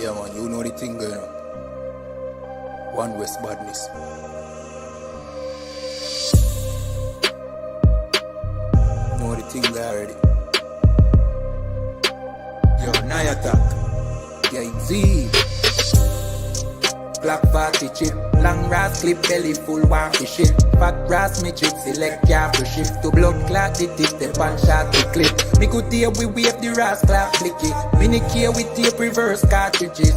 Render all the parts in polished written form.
Yeah man, you know the thing going on. One West badness. Know the thing already. Yo, now attack. Yeah, Z. Black party chip, long brass clip, belly full one for shit. Fat brass me chip, select car for shift to blood clot, the tip, the pan shot to clip. Me could tape, we wave the ras clap, flick it. Mini care with tape, reverse cartridges.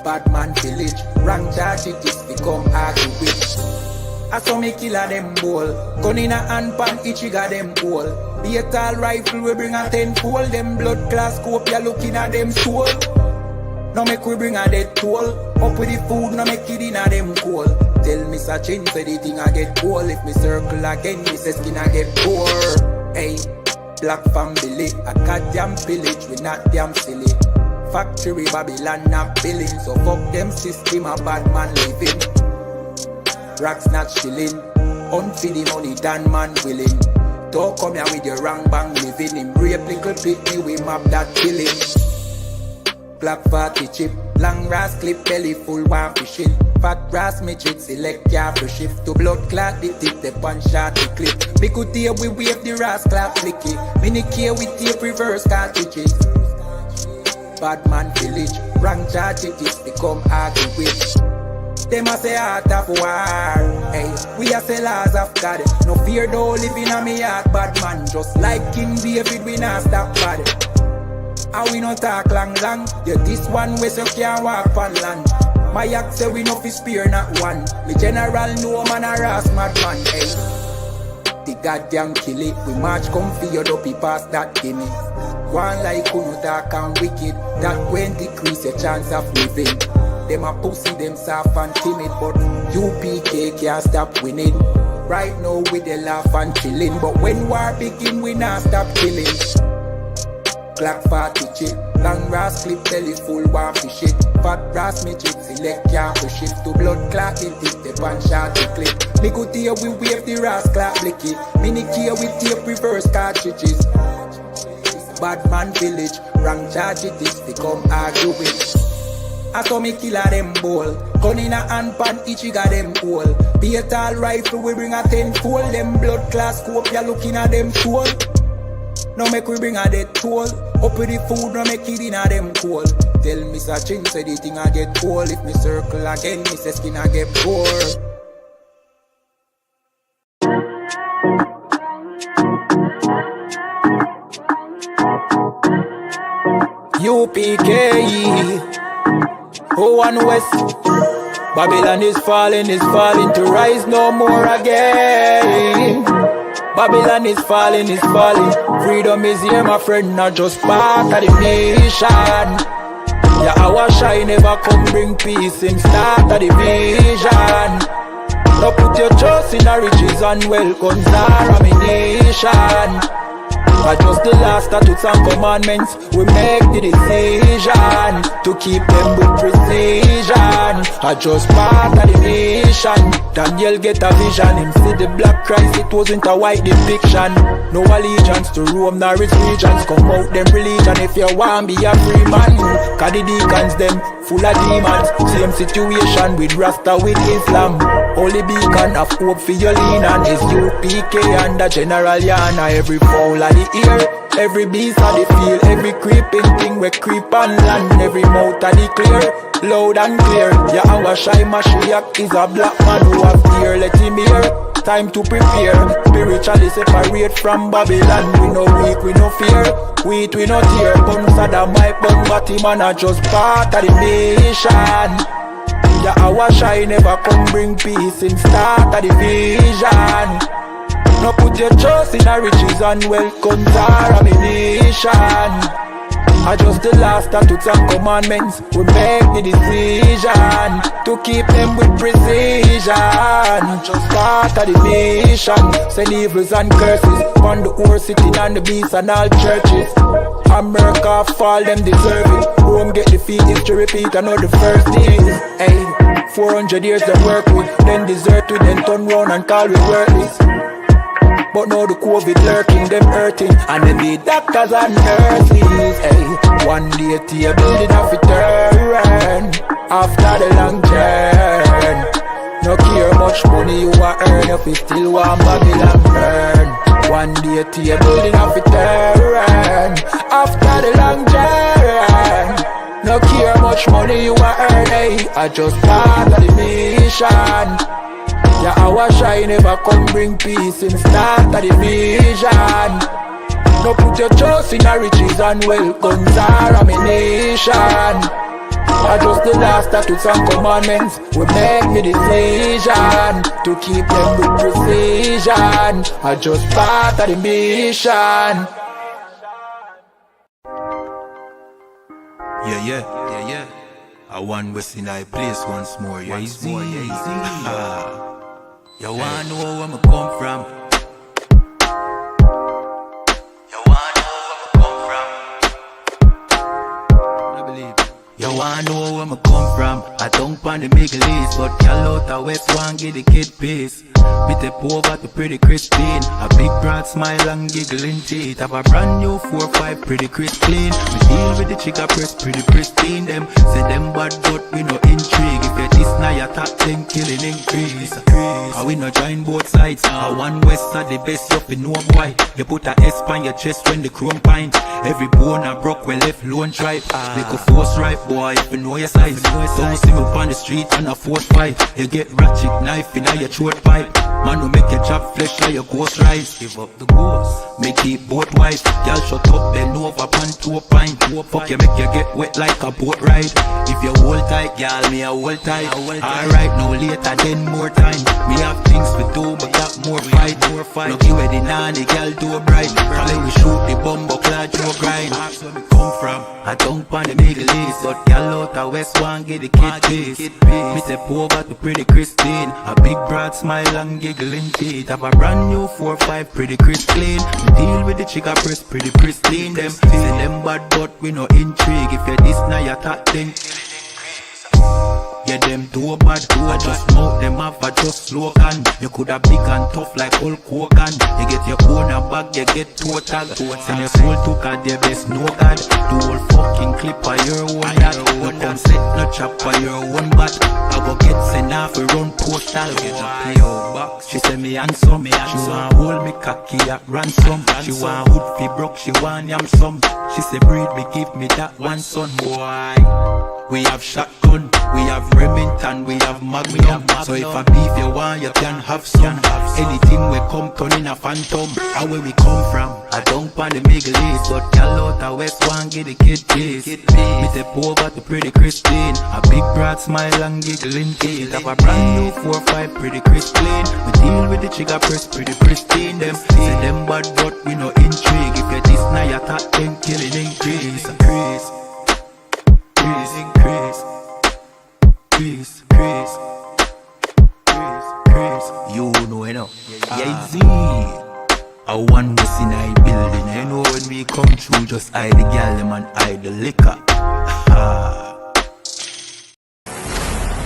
Batman village, rank charges, become hard to win. I saw me killer them ball, gun in a hand pan, each got them hole. Be a tall rifle, we bring a 10-fold, them blood class scope, ya looking at them soul. Now make we bring a dead toll. Up with the food, now make it in a them cool. Tell me such thing, say the thing I get cool. If me circle again, me say skin I get poor. Hey, black family, a goddamn village, we not damn silly. Factory Babylon not billing, so fuck them system, a bad man living. Racks not chilling, unfeed the money, Dan man willing. Don't come here with your wrong bang living. Him rape little pitney, we map that killing. Black party chip, long brass clip, belly full one for shit. Fat brass matrix, select car for shift to blood clot, the tip, the pan shot, the clip. Me could tape, we wave the ras clap, flick it. Mini care with tape, reverse cartridges. Bad man village, rank charges, become hard to win. Them a say heart of war, hey, we a say laws of God. No fear though living on me heart, bad man. Just like King David, we not stop bad. And we no talk long. Yeah, this one way so can't walk on land. My act say we no fi spear not one. Me general no man a ras madman, hey. The goddamn kill it. We march come for your dopey past that gimme. One like who no dark and wicked. That when decrease your chance of living. Them a pussy, them soft and timid. But UPK can't stop winning. Right now we dey laugh and chilling. But when war begin we not stop killing. Black party chip, long brass clip, belly full one for shit. Fat brass matrix, select car for shift to blood clot, it tip, the pan shot to clip. Me could tape, we wave the ras clap, lick it. Mini care with tape, reverse cartridges. Bad man village, rank charges, become arguing. I saw me killer them ball, gun in a hand pan, each got them hole. Be a tall rifle, we bring a 10-fold, them blood class scope, ya looking at them soul. Now make we bring a dead toll. Up with the food, now make it in a them cool. Tell me such thing, say the thing I get cold. If me circle again, me say skin I get poor. UPK, one West. Babylon is falling to rise no more again. Babylon is falling. Freedom is here, my friend, not just part of the nation. Yeah, our shine never come bring peace in start of the vision. Now put your trust in the riches and wealth, guns are a nation. But just the last statutes and commandments, we make the decision to keep them with precision. I just part of the nation. Daniel get a vision, him see the black Christ, it wasn't a white depiction. No allegiance to Rome nor its regions, come out them religion if you want be a free man. Cause the deacons them full of demons, same situation with Rasta with Islam. Holy beacon of hope for your lean and ISUPK and the General YAHANNA. Every fowl of the ear, every beast of the field, every creeping thing we creep on land, every mouth of the clear, loud and clear. Yeah, our shy Mashiach is a black man who have fear, let him hear. Time to prepare, spiritually separate from Babylon. We no weak, we no fear, we no tear. Bun Saddam, my bun Batman are just part of the nation. Yeah, our shine never come bring peace in start of the vision. Now put your trust in the riches and wealth, guns are a nation. I just the last statutes and commandments, we make the decision to keep them with precision. Just part of the nation, send evils and curses on the horse sitting on the beast and all churches. America fall, them deserve it. Rome get defeat, history repeat, I know the first days. Hey, 400 years they work with, then desert with, then turn round and call we worthless. But now the COVID lurking, them hurting, and them be doctors and nurses. Hey, one day table did have to turn after the long journey. No care much money you a earn, if you still want Babylon burn. One day table did have to turn after the long journey. No care much money you a earn, hey, I just part of the mission. Yeah, our shine never come bring peace in start of the vision. No put your trust in the riches and wealth, guns are ammunition. I just the last statutes and commandments will make me decision to keep them with precision. I just part of the mission. Yeah. I want West in I place once more, yeah, easy. You wanna know where I come from? You wanna know where I come from? I believe it. You wanna know where I come from? I don't pan the Middle East, but y'all out the West one get the kid peace. Me tip over to pretty Christine, a big broad smile and giggling teeth. Have a brand new 4-5 pretty crisp clean. We deal with the chica press pretty pristine. Them say them bad but we no intrigue. If you this now your top 10 killing increase. And we no join both sides. One West are the best, you fi know why. You put a S on your chest when the chrome pint. Every bone a broke when left lone tribe. Make a force right boy if you know your size. Don't see me on the street and a force fight. You get ratchet knife in your throat pipe. Man who make your chop flesh like your ghost rise. Give up the ghost, make it both wife. Y'all shut up, bend over, pan to a pint. Fuck you, make you get wet like a boat ride. If you hold tight, y'all, me a hold tight. Alright, no later, then more time. Me have things to do, but got more fight. Look you at the nanny, y'all do a bright. Then we shoot the bumbo clad to a grind. That's where we come from. I don't pan the Middle East, but y'all out the West one get the kid piece. Me step over to pretty Christine, a big broad smile and giggling teeth. Have a brand new 4-5 pretty crisp clean. We deal with the chica press pretty pristine. Them say them bad but we no intrigue. If you this now you talk then yeah, them too bad, I just mouth them off, I just slogan. You coulda big and tough like Hulk Hogan. You get your own a bag, you get total. Send your soul to God, their best no God. The whole fucking clip of your own that. No come set, no chop of your own bat. I go get sent off a run postal. Get a PO box. She say me handsome, she want hold me cocky at ransom. She want hood fi broke, she want yam some. She say breed me, give me that one son, boy. We have shotgun, we have Remington, we have Magnum. So if I beef you want, you can have some. Anything we come turn in a phantom. And where we come from, I don't pan the Middle East, but y'all out the West one get the kid piece. Me step over to pretty Christine, a big broad smile and giggling teeth. Have a brand new 4-5 pretty crisp clean. We deal with the chica press pretty pristine. Them say them bad but we no intrigue. If you this now you talk then killing increase. Increase. You know, you know. Yeah, Z. I one was in a building. You know when we come through, just hide the gal them and hide the liquor.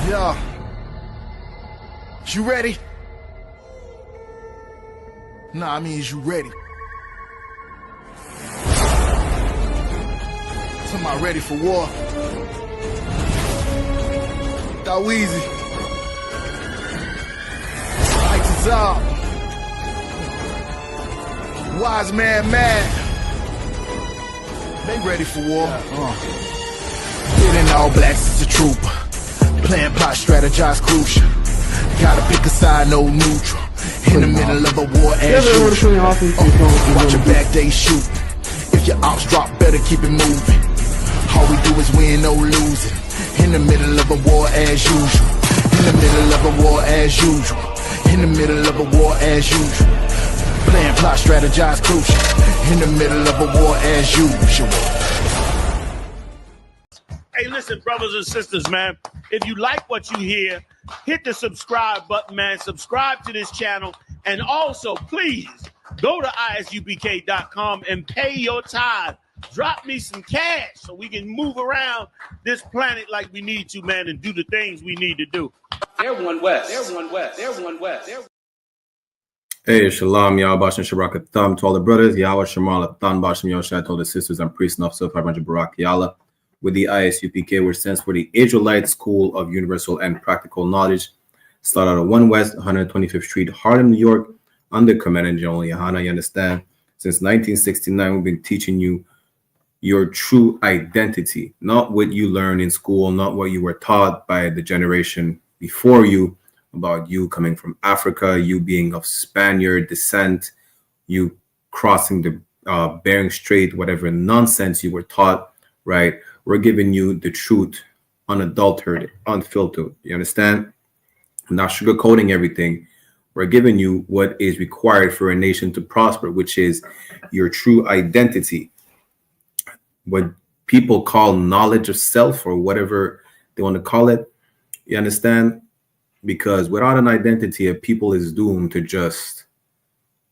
Yeah. You ready? Nah, I mean, is you ready? Somebody ready for war? That Weezy. Lights is up. Wise man mad. They ready for war. Getting all blacks is a trooper. Plan, plot, strategize, crucial. Gotta pick a side, no neutral. In the middle of a war as usual. Watch your back, they shoot. If your ops drop, better keep it moving. All we do is win, no losing. In the middle of a war as usual. In the middle of a war as usual. In the middle of a war as usual. Plan, plot, strategize, crucial. In the middle of a war as usual. Hey, listen, brothers and sisters, man. If you like what you hear, hit the subscribe button, man. Subscribe to this channel. And also, please, go to isupk.com and pay your tithe. Drop me some cash so we can move around this planet like we need to, man, and do the things we need to do. They're one West. They're one West. They're one West. Hey, Shalom, Yahweh Bashem Shabrak Thumb to all the brothers, Yahweh Shemal Thumb Bashem Yoshai to all the sisters and priests and officers of 500 Barak Yalla with the I.S.U.P.K, which stands for the Israelite School of Universal and Practical Knowledge. Start out of 1 West 125th Street, Harlem, New York, under Command and General YAHANNA. You understand? Since 1969, we've been teaching you your true identity, not what you learn in school, not what you were taught by the generation before you, about you coming from Africa, you being of Spaniard descent, you crossing the Bering Strait, whatever nonsense you were taught, right? We're giving you the truth, unadulterated, unfiltered. You understand? I'm not sugarcoating everything. We're giving you what is required for a nation to prosper, which is your true identity. What people call knowledge of self or whatever they want to call it. You understand? Because without an identity, a people is doomed to just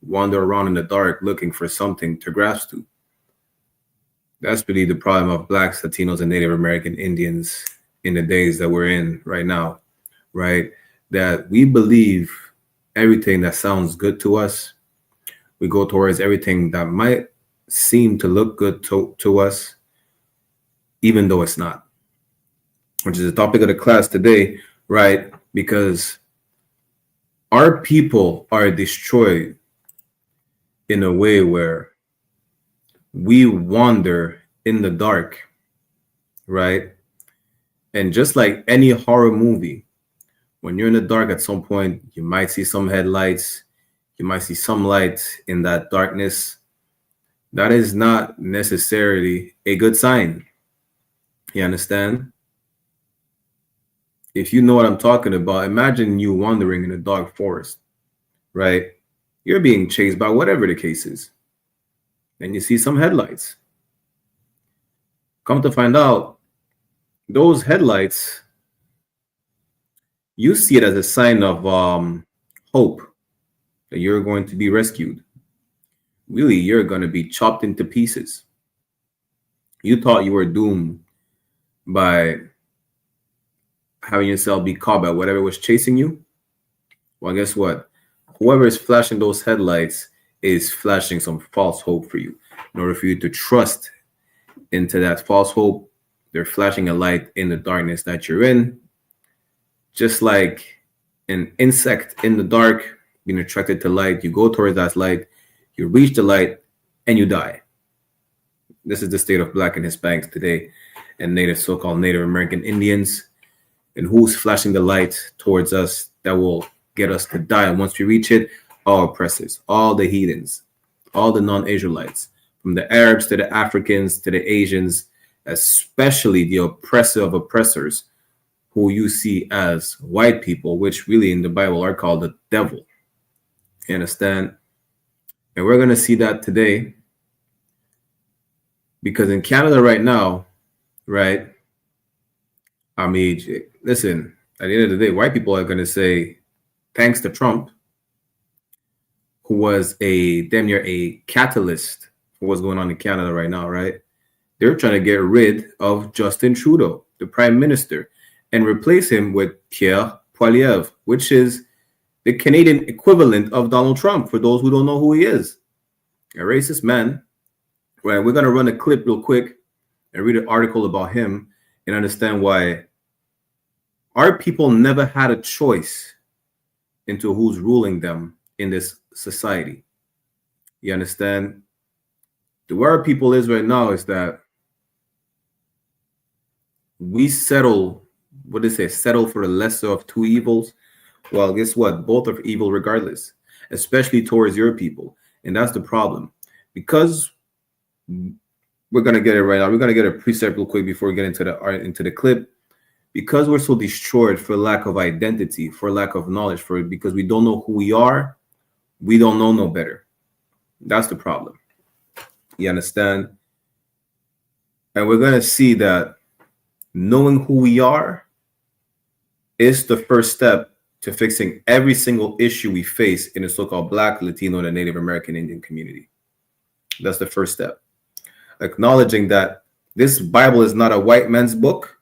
wander around in the dark looking for something to grasp to. That's really the problem of Blacks, Latinos, and Native American Indians in the days that we're in right now, right? That we believe everything that sounds good to us. We go towards everything that might seem to look good to us, even though it's not, which is the topic of the class today, right? Because our people are destroyed in a way where we wander in the dark, right? And just like any horror movie, when you're in the dark at some point, you might see some headlights, you might see some light in that darkness. That is not necessarily a good sign. You understand? If you know what I'm talking about, imagine you wandering in a dark forest, right? You're being chased by whatever the case is. And you see some headlights. Come to find out, those headlights, you see it as a sign of hope that you're going to be rescued. Really, you're going to be chopped into pieces. You thought you were doomed by having yourself be caught by whatever was chasing you. Well, guess what? Whoever is flashing those headlights is flashing some false hope for you. In order for you to trust into that false hope, they're flashing a light in the darkness that you're in. Just like an insect in the dark being attracted to light, you go towards that light, you reach the light, and you die. This is the state of Black and Hispanics today, and so-called Native American Indians. And who's flashing the light towards us that will get us to die? And once we reach it, all oppressors, all the heathens, all the non-Israelites, from the Arabs to the Africans to the Asians, especially the oppressor of oppressors, who you see as white people, which really in the Bible are called the devil. You understand? And we're going to see that today, because in Canada right now, right? I mean, listen, at the end of the day, white people are going to say, thanks to Trump, who was damn near a catalyst for what's going on in Canada right now, right? They're trying to get rid of Justin Trudeau, the prime minister, and replace him with Pierre Poilievre, which is the Canadian equivalent of Donald Trump, for those who don't know who he is. A racist man. Right, we're going to run a clip real quick and read an article about him and understand why our people never had a choice into who's ruling them in this society. You understand? The way our people is right now is that we settle, what do they say, settle for the lesser of two evils. Well, guess what? Both are evil regardless, especially towards your people. And that's the problem. Because we're going to get it right now. We're going to get a precept real quick before we get into the clip. Because we're so destroyed for lack of identity, for lack of knowledge, because we don't know who we are, we don't know no better. That's the problem. You understand? And we're going to see that knowing who we are is the first step to fixing every single issue we face in the so-called Black, Latino, and Native American Indian community. That's the first step. Acknowledging that this Bible is not a white man's book,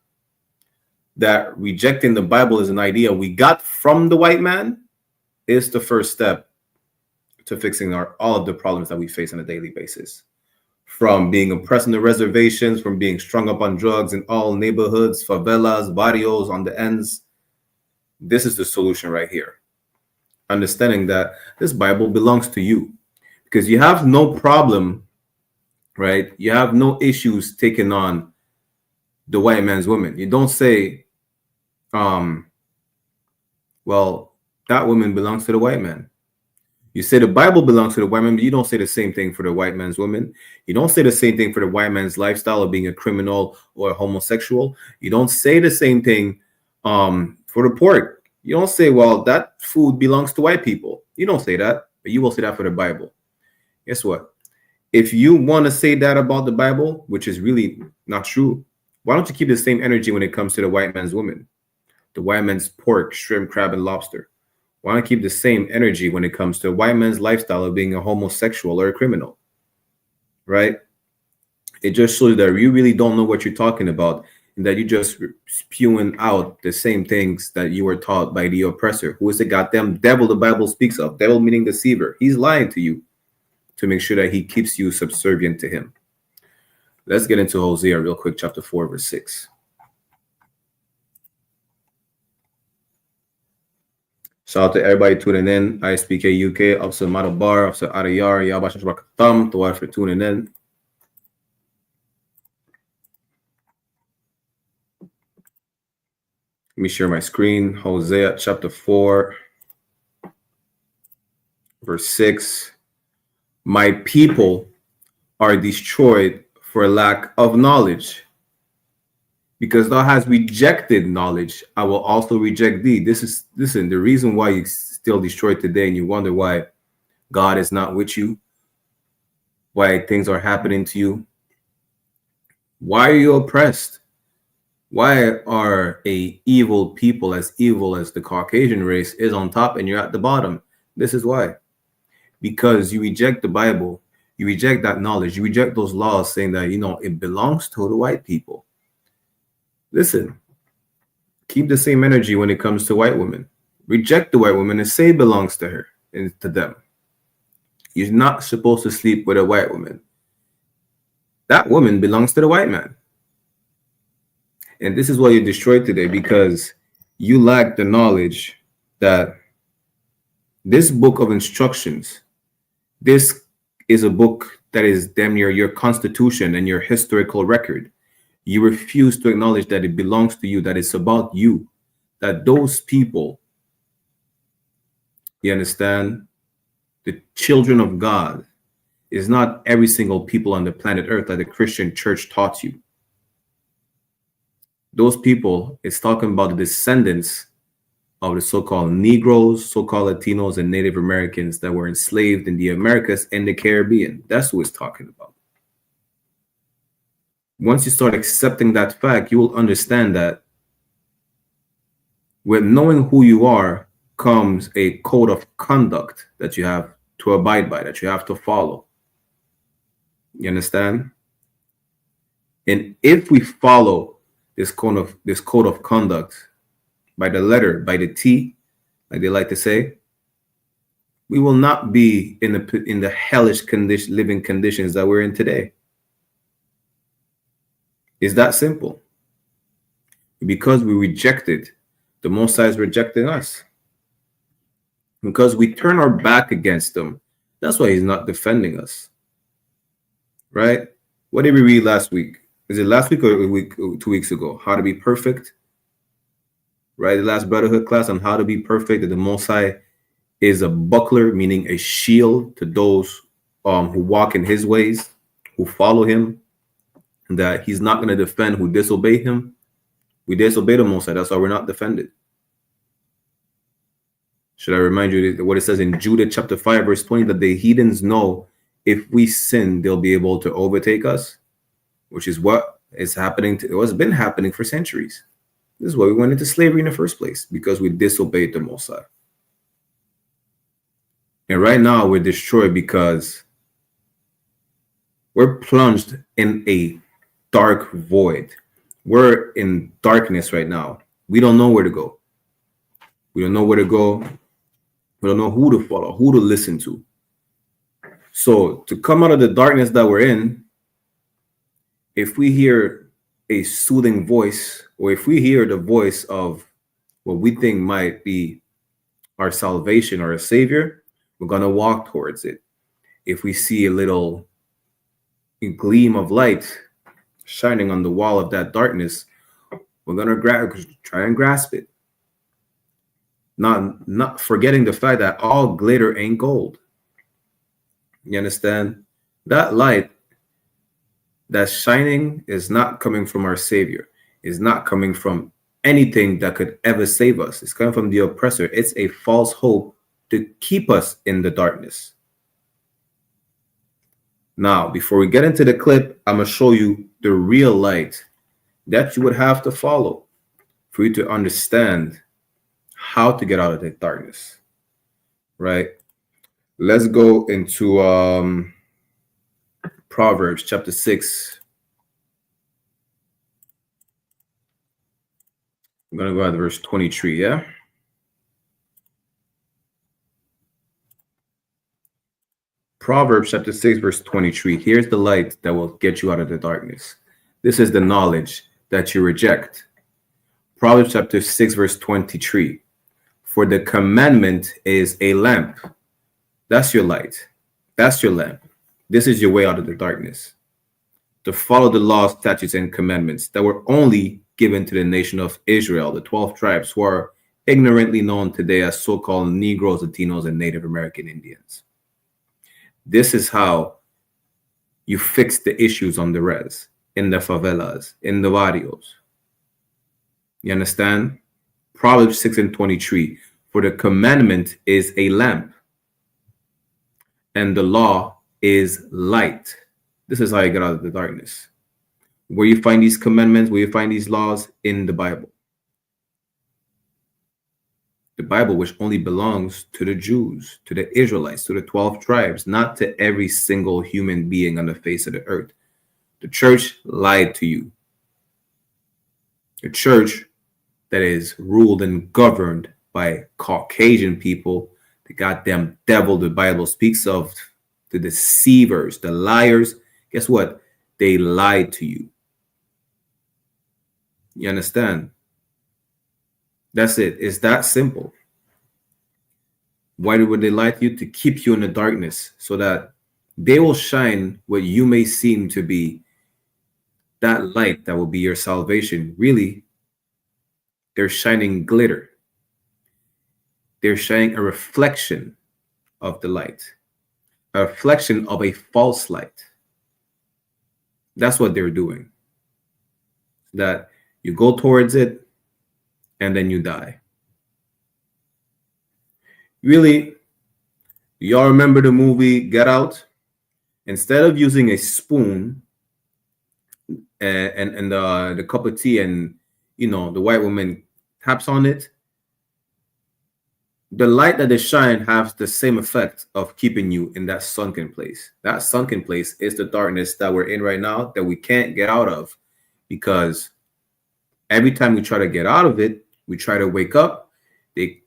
that rejecting the Bible is an idea we got from the white man, is the first step to fixing all of the problems that we face on a daily basis. From being oppressed on the reservations, from being strung up on drugs in all neighborhoods, favelas, barrios, on the ends. This is the solution right here. Understanding that this Bible belongs to you, because you have no problem, right? You have no issues taking on the white man's woman. You don't say, well, that woman belongs to the white man. You say the Bible belongs to the white man, but you don't say the same thing for the white man's woman. You don't say the same thing for the white man's lifestyle of being a criminal or a homosexual. You don't say the same thing for the pork. You don't say, well, that food belongs to white people. You don't say that, but you will say that for the Bible. Guess what? If you want to say that about the Bible, which is really not true, why don't you keep the same energy when it comes to the white man's woman, the white man's pork, shrimp, crab, and lobster? Why not keep the same energy when it comes to a white man's lifestyle of being a homosexual or a criminal, right? It just shows that you really don't know what you're talking about, and that you're just spewing out the same things that you were taught by the oppressor, who is the goddamn devil the Bible speaks of. Devil meaning deceiver. He's lying to you to make sure that he keeps you subservient to him. Let's get into Hosea real quick, chapter 4, verse 6. Shout out to everybody tuning in. I.S.U.P.K UK, Officer Madabar, Officer Adayar, Yabash Rakatam, to watch for tuning in. Let me share my screen. Hosea chapter 4, verse 6. My people are destroyed for lack of knowledge. Because thou hast rejected knowledge, I will also reject thee. Listen, the reason why you're still destroyed today and you wonder why God is not with you, why things are happening to you. Why are you oppressed? Why are a evil people as evil as the Caucasian race is on top and you're at the bottom? This is why. Because you reject the Bible, you reject that knowledge, you reject those laws saying that, it belongs to the white people. Listen, keep the same energy when it comes to white women. Reject the white woman and say it belongs to her and to them. You're not supposed to sleep with a white woman. That woman belongs to the white man. And this is why you're destroyed today, because you lack the knowledge that this book of instructions, this is a book that is damn near your constitution and your historical record. You refuse to acknowledge that it belongs to you, that it's about you, that those people, you understand, the children of God is not every single people on the planet Earth that the Christian church taught you. Those people is talking about the descendants of the so-called Negroes, so-called Latinos, and Native Americans that were enslaved in the Americas and the Caribbean. That's who it's talking about. Once you start accepting that fact, you will understand that with knowing who you are comes a code of conduct that you have to abide by, that you have to follow. You understand? And if we follow this code of conduct by the letter, by the T, like they like to say, we will not be in the hellish living conditions that we're in today. It's that simple. Because we rejected, the Most High is rejecting us. Because we turn our back against him, that's why he's not defending us. Right? What did we read last week? Is it last week or 2 weeks ago? How to be perfect. Right? The last Brotherhood class on how to be perfect. That the Most High is a buckler, meaning a shield to those who walk in his ways, who follow him. That he's not going to defend who disobey him. We disobey the Most High. That's why we're not defended. Should I remind you what it says in Judah chapter 5, verse 20, that the heathens know if we sin, they'll be able to overtake us, which is what is happening. What's been happening for centuries. This is why we went into slavery in the first place, because we disobeyed the Most High. And right now we're destroyed because we're plunged in a dark void. We're in darkness right now. We don't know where to go. We don't know where to go. We don't know who to follow, who to listen to. So to come out of the darkness that we're in, if we hear a soothing voice, or if we hear the voice of what we think might be our salvation or a savior, we're going to walk towards it. If we see a little gleam of light shining on the wall of that darkness, we're going to try and grasp it. Not forgetting the fact that all glitter ain't gold. You understand? That light that's shining is not coming from our Savior, is not coming from anything that could ever save us. It's coming from the oppressor. It's a false hope to keep us in the darkness. Now, before we get into the clip, I'm going to show you the real light that you would have to follow for you to understand how to get out of the darkness, right? Let's go into Proverbs chapter 6. I'm going to go at verse 23, yeah? Proverbs chapter 6, verse 23. Here's the light that will get you out of the darkness. This is the knowledge that you reject. Proverbs chapter 6, verse 23. For the commandment is a lamp. That's your light. That's your lamp. This is your way out of the darkness. To follow the laws, statutes, and commandments that were only given to the nation of Israel, the 12 tribes who are ignorantly known today as so-called Negroes, Latinos, and Native American Indians. This is how you fix the issues on the res, in the favelas, in the barrios. You understand? Proverbs 6 and 23. For the commandment is a lamp, and the law is light. This is how you get out of the darkness. Where you find these commandments, where you find these laws? In the Bible. The Bible, which only belongs to the Jews, to the Israelites, to the 12 tribes, not to every single human being on the face of the earth. The church lied to you. The church that is ruled and governed by Caucasian people, the goddamn devil the Bible speaks of, the deceivers, the liars, guess what? They lied to you. You understand? That's it. It's that simple. Why would they lie to you? To keep you in the darkness, so that they will shine what you may seem to be that light that will be your salvation. Really, they're shining glitter. They're shining a reflection of the light, a reflection of a false light. That's what they're doing. That you go towards it and then you die. Really, y'all remember the movie Get Out? Instead of using a spoon and the cup of tea, and the white woman taps on it, the light that they shine has the same effect of keeping you in that sunken place. That sunken place is the darkness that we're in right now, that we can't get out of, because every time we try to get out of it, we try to wake up, they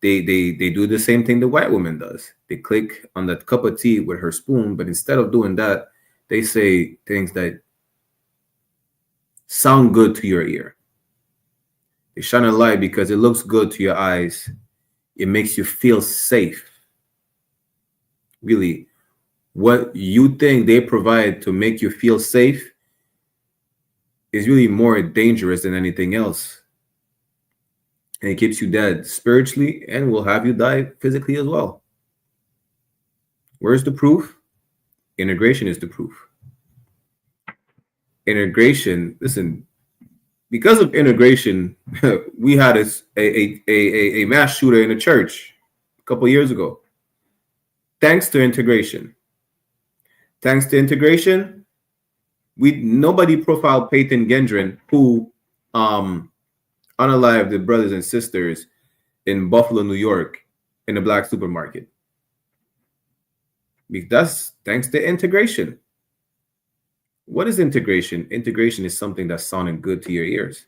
do the same thing the white woman does. They click on that cup of tea with her spoon, but instead of doing that, they say things that sound good to your ear. They shine a light because it looks good to your eyes. It makes you feel safe. Really, what you think they provide to make you feel safe is really more dangerous than anything else. And it keeps you dead spiritually and will have you die physically as well. Where's the proof? Integration is the proof. Integration, listen, because of integration, we had a mass shooter in a church a couple years ago. Thanks to integration. Thanks to integration, nobody profiled Peyton Gendron, who unalived the brothers and sisters in Buffalo, New York, in a black supermarket. That's thanks to integration. What is integration? Integration is something that's sounding good to your ears.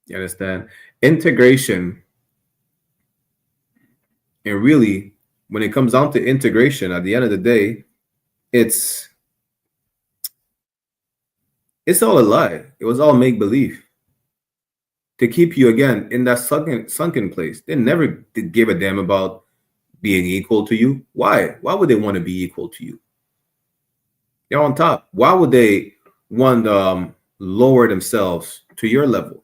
You understand? Integration, and really when it comes down to integration, at the end of the day, it's all a lie. It was all make believe to keep you again in that sunken place. They never did give a damn about being equal to you. Why? Why would they want to be equal to you? You're on top. Why would they want to lower themselves to your level?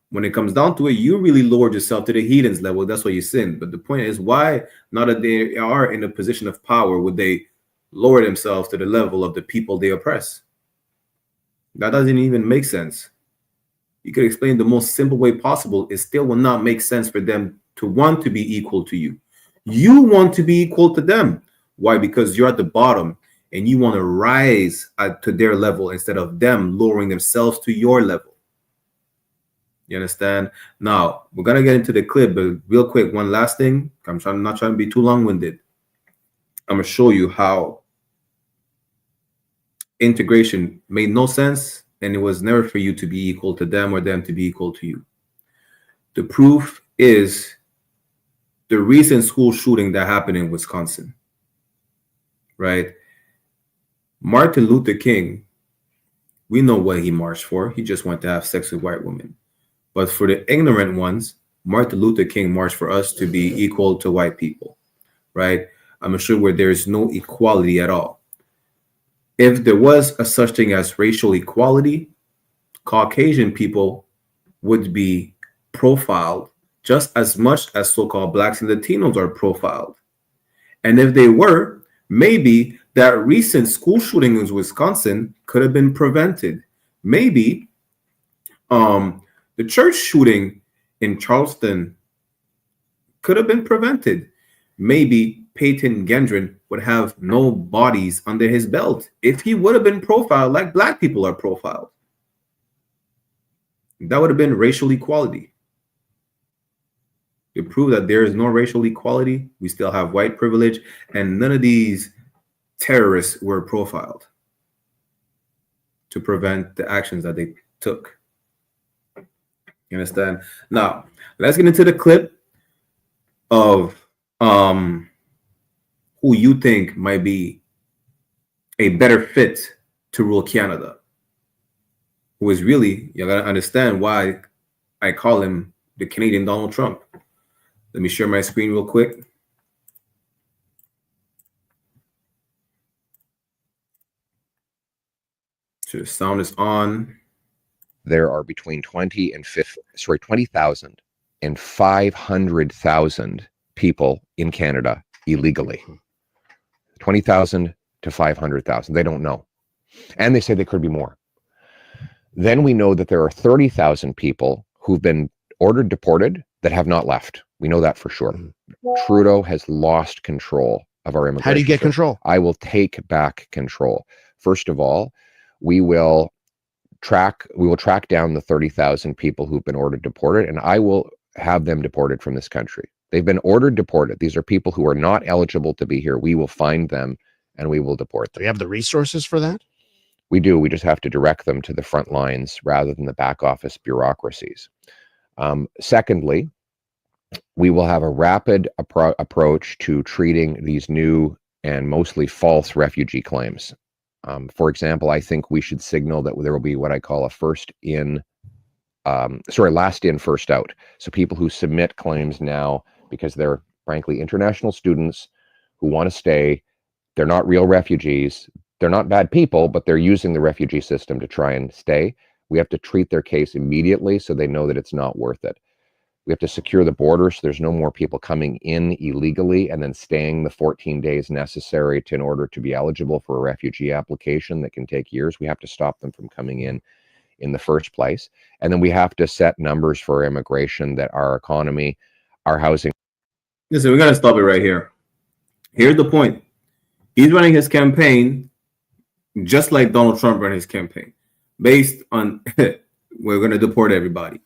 When it comes down to it, you really lowered yourself to the heathens level. That's why you sin. But the point is, why, now that they are in a position of power, would they lower themselves to the level of the people they oppress? That doesn't even make sense. You could explain the most simple way possible. It still will not make sense for them to want to be equal to you. You want to be equal to them. Why? Because you're at the bottom and you want to rise to their level instead of them lowering themselves to your level. You understand? Now, we're going to get into the clip, but real quick, one last thing. I'm not trying to be too long-winded. I'm going to show you how integration made no sense, and it was never for you to be equal to them or them to be equal to you. The proof is the recent school shooting that happened in Wisconsin, right? Martin Luther King, we know what he marched for. He just wanted to have sex with white women. But for the ignorant ones, Martin Luther King marched for us to be equal to white people, right? I'm sure where there's no equality at all. If there was a such thing as racial equality, Caucasian people would be profiled just as much as so-called blacks and Latinos are profiled. And if they were, maybe that recent school shooting in Wisconsin could have been prevented. Maybe the church shooting in Charleston could have been prevented. Maybe Peyton Gendron would have no bodies under his belt if he would have been profiled like black people are profiled. That would have been racial equality. To prove that there is no racial equality, we still have white privilege, and none of these terrorists were profiled to prevent the actions that they took. You understand? Now, let's get into the clip of who you think might be a better fit to rule Canada. Who is really, you gotta understand why I call him the Canadian Donald Trump. Let me share my screen real quick. So the sound is on. There are between 20,000 and 500,000 people in Canada illegally. 20,000 to 500,000. They don't know. And they say there could be more. Then we know that there are 30,000 people who've been ordered deported that have not left. We know that for sure. Trudeau has lost control of our immigration. How do you get control? I will take back control. First of all, we will track down the 30,000 people who've been ordered deported, and I will have them deported from this country. They've been ordered deported. These are people who are not eligible to be here. We will find them and we will deport them. Do we have the resources for that? We do. We just have to direct them to the front lines rather than the back office bureaucracies. Secondly, we will have a rapid approach to treating these new and mostly false refugee claims. For example, I think we should signal that there will be what I call a last in, first out. So people who submit claims now because they're frankly international students who want to stay, they're not real refugees, they're not bad people, but they're using the refugee system to try and stay. We have to treat their case immediately so they know that it's not worth it. We have to secure the border so there's no more people coming in illegally and then staying the 14 days necessary in order to be eligible for a refugee application that can take years. We have to stop them from coming in the first place. And then we have to set numbers for immigration that our economy, our housing. Listen, we got to stop it right here. Here's the point. He's running his campaign just like Donald Trump ran his campaign, based on we're going to deport everybody.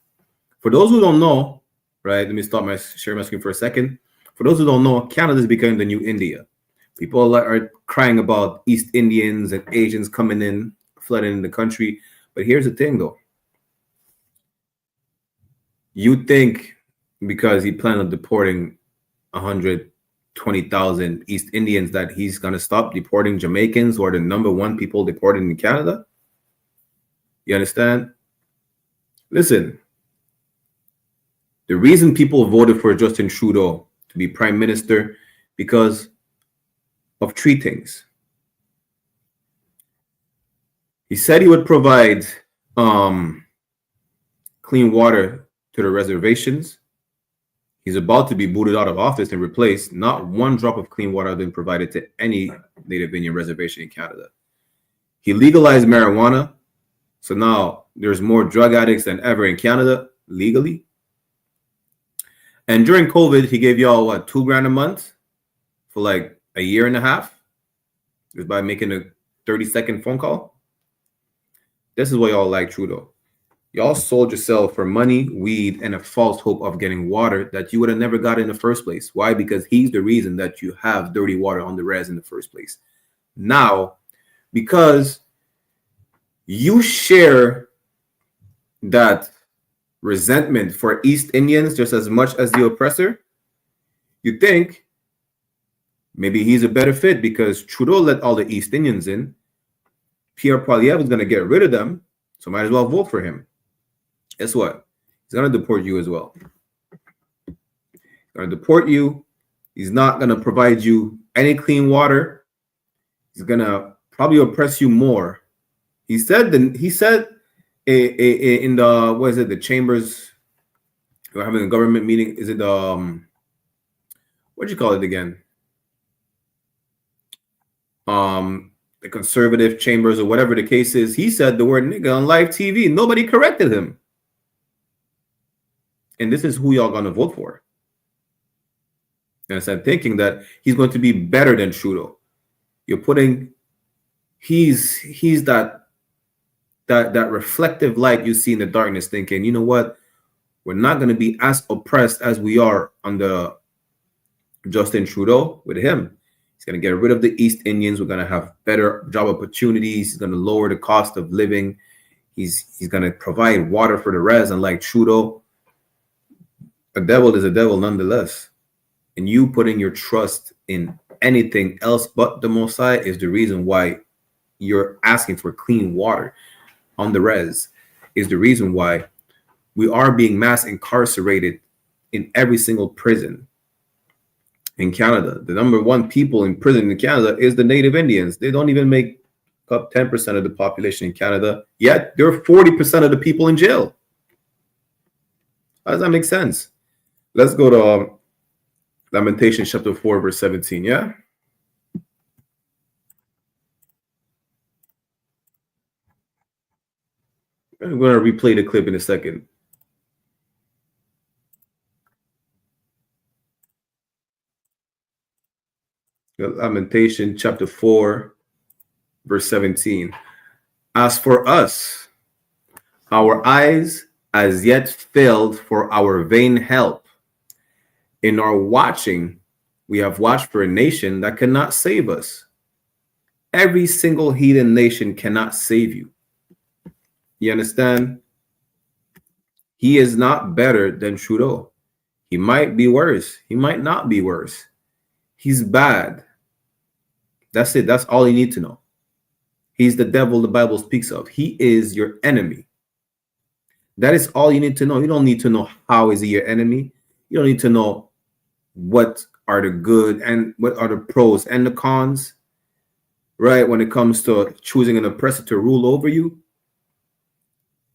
For those who don't know, right, let me share my screen for a second. For those who don't know, Canada is becoming the new India. People are crying about East Indians and Asians coming in, flooding in the country. But here's the thing, though. You think because he planned on deporting 100 20,000 East Indians that he's going to stop deporting Jamaicans, who are the #1 people deported in Canada? You understand? Listen, the reason people voted for Justin Trudeau to be prime minister because of 3 things. He said he would provide clean water to the reservations. He's about to be booted out of office and replaced. Not 1 drop of clean water has been provided to any Native Indian reservation in Canada. He legalized marijuana. So now there's more drug addicts than ever in Canada legally. And during COVID, he gave y'all, what, $2,000 a month for like a year and a half? Just by making a 30-second phone call. This is why y'all like Trudeau. Y'all sold yourself for money, weed, and a false hope of getting water that you would have never got in the first place. Why? Because he's the reason that you have dirty water on the res in the first place. Now, because you share that resentment for East Indians just as much as the oppressor, you think maybe he's a better fit because Trudeau let all the East Indians in. Pierre Poilievre is going to get rid of them, so might as well vote for him. Guess what? He's going to deport you as well. He's going to deport you. He's not going to provide you any clean water. He's going to probably oppress you more. He said in the, what is it, the chambers, we're having a government meeting. Is it what do you call it again? The conservative chambers or whatever the case is. He said the word nigga on live TV. Nobody corrected him. And this is who y'all gonna vote for. And I said, thinking that he's going to be better than Trudeau. You're putting, he's that reflective light you see in the darkness, thinking, you know what? We're not going to be as oppressed as we are under Justin Trudeau with him. He's going to get rid of the East Indians. We're going to have better job opportunities. He's going to lower the cost of living. He's going to provide water for the res. And like Trudeau, a devil is a devil nonetheless. And you putting your trust in anything else but the Most High is the reason why you're asking for clean water on the res, is the reason why we are being mass incarcerated in every single prison in Canada. The #1 people in prison in Canada is the Native Indians. They don't even make up 10% of the population in Canada, yet they're 40% of the people in jail. How does that make sense? Let's go to Lamentations chapter 4, verse 17, yeah? I'm going to replay the clip in a second. Lamentation chapter 4, verse 17. As for us, our eyes as yet failed for our vain help. In our watching, we have watched for a nation that cannot save us. Every single heathen nation cannot save you. You understand? He is not better than Trudeau. He might be worse. He might not be worse. He's bad. That's it. That's all you need to know. He's the devil the Bible speaks of. He is your enemy. That is all you need to know. You don't need to know how is he your enemy. You don't need to know what are the good and what are the pros and the cons, right? When it comes to choosing an oppressor to rule over you.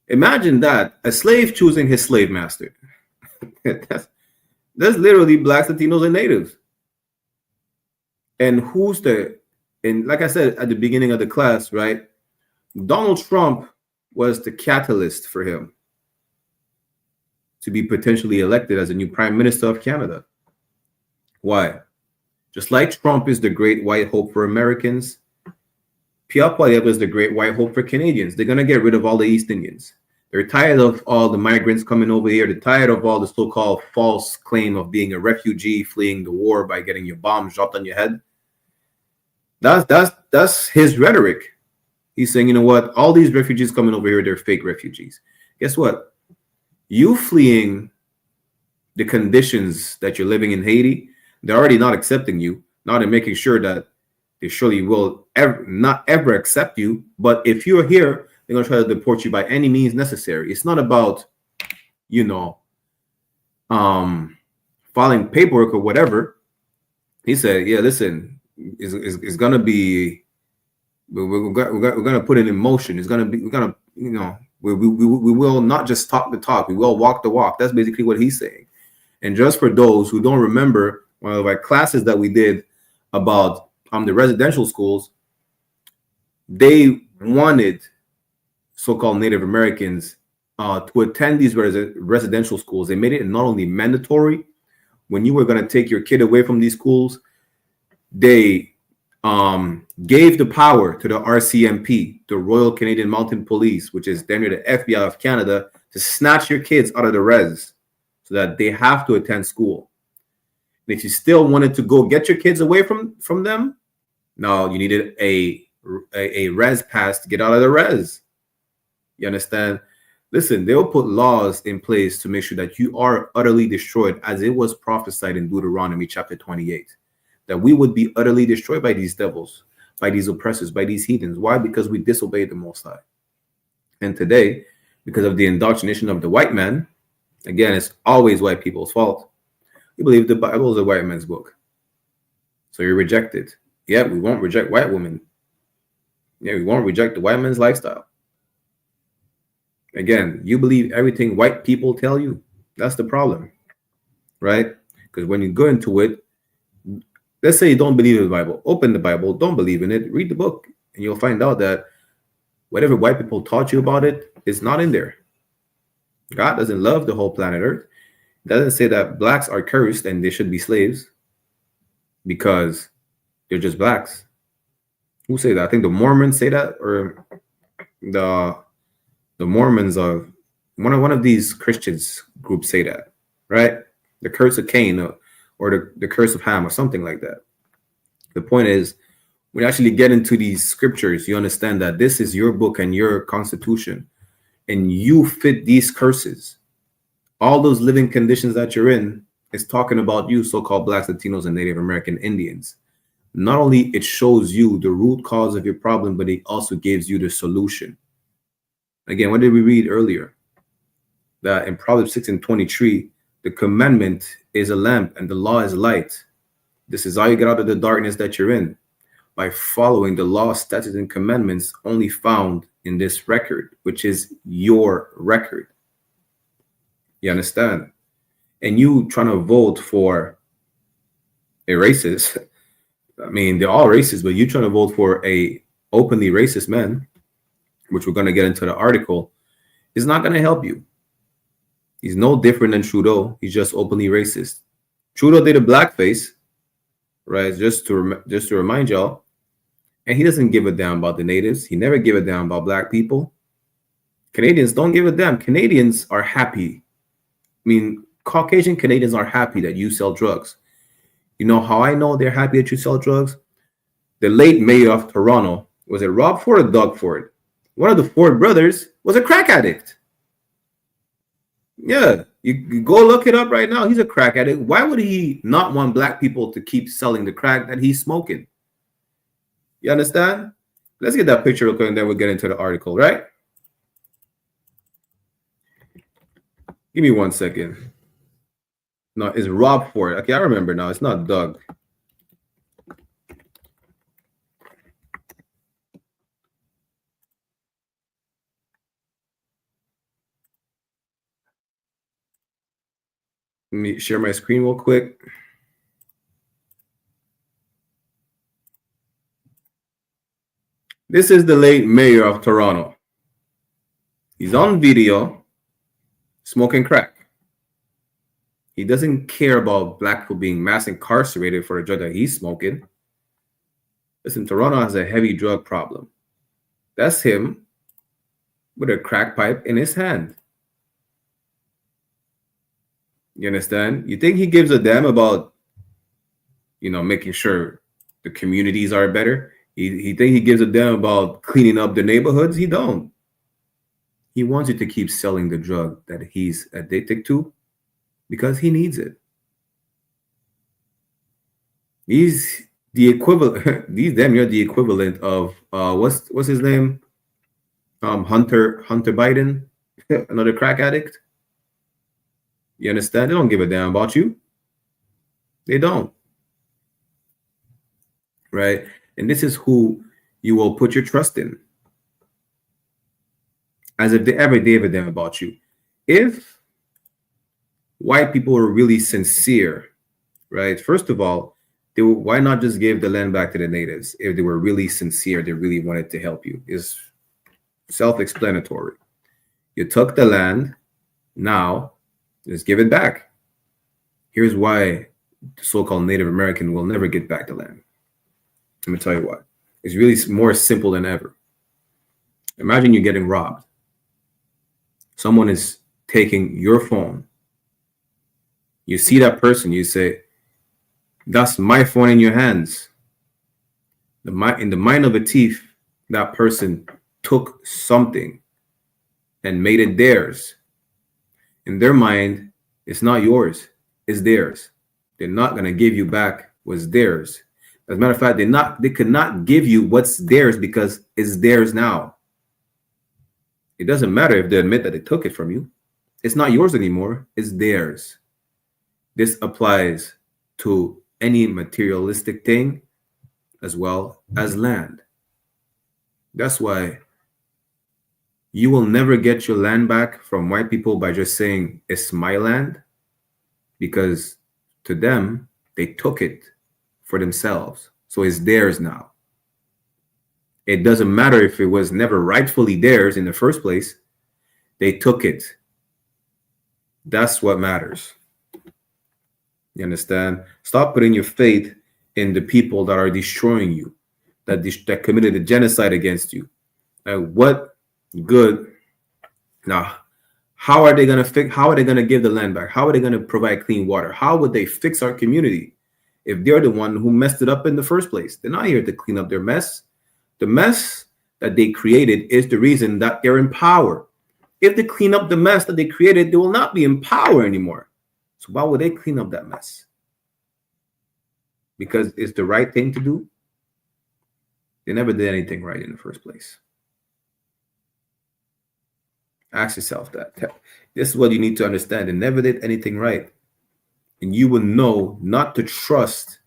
Imagine that, a slave choosing his slave master. that's literally blacks, Latinos, and natives. And and like I said at the beginning of the class, right? Donald Trump was the catalyst for him to be potentially elected as a new prime minister of Canada. Why? Just like Trump is the great white hope for Americans, Pierre Poilievre is the great white hope for Canadians. They're going to get rid of all the East Indians. They're tired of all the migrants coming over here. They're tired of all the so-called false claim of being a refugee fleeing the war by getting your bombs dropped on your head. That's his rhetoric. He's saying, you know what? All these refugees coming over here, they're fake refugees. Guess what? You fleeing the conditions that you're living in Haiti, They're already not accepting you. Now they're making sure that they surely will not ever accept you. But if you're here, they're going to try to deport you by any means necessary. It's not about, you know, filing paperwork or whatever. He said, yeah, listen, it's going to be, we're going to put it in motion. It's going to be, we're going to, you know, we will not just talk the talk. We will walk the walk. That's basically what he's saying. And just for those who don't remember one of our classes that we did about the residential schools, they wanted so-called Native Americans to attend these residential schools. They made it not only mandatory when you were going to take your kid away from these schools, they gave the power to the RCMP, the Royal Canadian Mounted Police, which is damn near the FBI of Canada, to snatch your kids out of the res so that they have to attend school. And if you still wanted to go get your kids away from them, now you needed a res pass to get out of the res. You understand? Listen, they'll put laws in place to make sure that you are utterly destroyed, as it was prophesied in Deuteronomy chapter 28, that we would be utterly destroyed by these devils, by these oppressors, by these heathens. Why? Because we disobeyed the Most High. And today, because of the indoctrination of the white man, again, it's always white people's fault. You believe the Bible is a white man's book, so you reject it. Yeah, we won't reject white women. Yeah, we won't reject the white man's lifestyle. Again, you believe everything white people tell you. That's the problem, right? Because when you go into it, let's say you don't believe in the Bible. Open the Bible, don't believe in it, read the book, and you'll find out that whatever white people taught you about it is not in there. God doesn't love the whole planet Earth. It doesn't say that blacks are cursed and they should be slaves because they're just blacks. Who say that? I think the Mormons say that, or the Mormons of one of these Christians groups say that, right? The curse of Cain or the curse of Ham or something like that. The point is, when you actually get into these scriptures, you understand that this is your book and your constitution, and you fit these curses. All those living conditions that you're in is talking about you, so-called blacks, Latinos, and Native American Indians. Not only it shows you the root cause of your problem, but it also gives you the solution. Again, what did we read earlier? That in Proverbs 6:23, the commandment is a lamp and the law is light. This is how you get out of the darkness that you're in, by following the law, statutes, and commandments only found in this record, which is your record. You understand? And you trying to vote for a racist, I mean, they're all racist, but you trying to vote for a openly racist man, which we're going to get into the article, is not going to help you. He's no different than Trudeau. He's just openly racist. Trudeau did a blackface, right? Just to remind y'all. And he doesn't give a damn about the natives. He never gave a damn about black people. Canadians don't give a damn. Canadians are happy. I mean, Caucasian Canadians are happy that you sell drugs. You know how I know they're happy that you sell drugs? The late mayor of Toronto, was it Rob Ford or Doug Ford? One of the Ford brothers was a crack addict. Yeah, you go look it up right now. He's a crack addict. Why would he not want black people to keep selling the crack that he's smoking? You understand? Let's get that picture real quick and then we'll get into the article, right? Give me 1 second. No, it's Rob Ford. Okay, I remember now. It's not Doug. Let me share my screen real quick. This is the late mayor of Toronto. He's on video smoking crack. He doesn't care about black people being mass incarcerated for a drug that he's smoking. Listen, Toronto has a heavy drug problem. That's him with a crack pipe in his hand. You understand? You think he gives a damn about, making sure the communities are better? He think he gives a damn about cleaning up the neighborhoods? He don't. He wants you to keep selling the drug that he's addicted to because he needs it. He's the equivalent. These damn near the equivalent of what's his name? Hunter Biden, another crack addict. You understand? They don't give a damn about you. They don't. Right? And this is who you will put your trust in. As if they ever gave a damn about you. If white people were really sincere, right? First of all, why not just give the land back to the natives? If they were really sincere, they really wanted to help you. It's self-explanatory. You took the land, now just give it back. Here's why the so-called Native American will never get back the land. Let me tell you why. It's really more simple than ever. Imagine you're getting robbed. Someone is taking your phone. You see that person, you say, that's my phone in your hands. In the mind of a thief, that person took something and made it theirs. In their mind, it's not yours, it's theirs. They're not going to give you back what's theirs. As a matter of fact, they could not give you what's theirs because it's theirs now. It doesn't matter if they admit that they took it from you. It's not yours anymore, it's theirs. This applies to any materialistic thing as well as land. That's why you will never get your land back from white people by just saying it's my land, because to them, they took it for themselves. So it's theirs now. It doesn't matter if it was never rightfully theirs in the first place. They took it. That's what matters. You understand? Stop putting your faith in the people that are destroying you, that committed a genocide against you. What good? Now, how are they going to fix? How are they going to give the land back? How are they going to provide clean water? How would they fix our community if they're the one who messed it up in the first place? They're not here to clean up their mess. The mess that they created is the reason that they're in power. If they clean up the mess that they created, they will not be in power anymore. So why would they clean up that mess? Because it's the right thing to do. They never did anything right in the first place. Ask yourself that. This is what you need to understand. They never did anything right. And you will know not to trust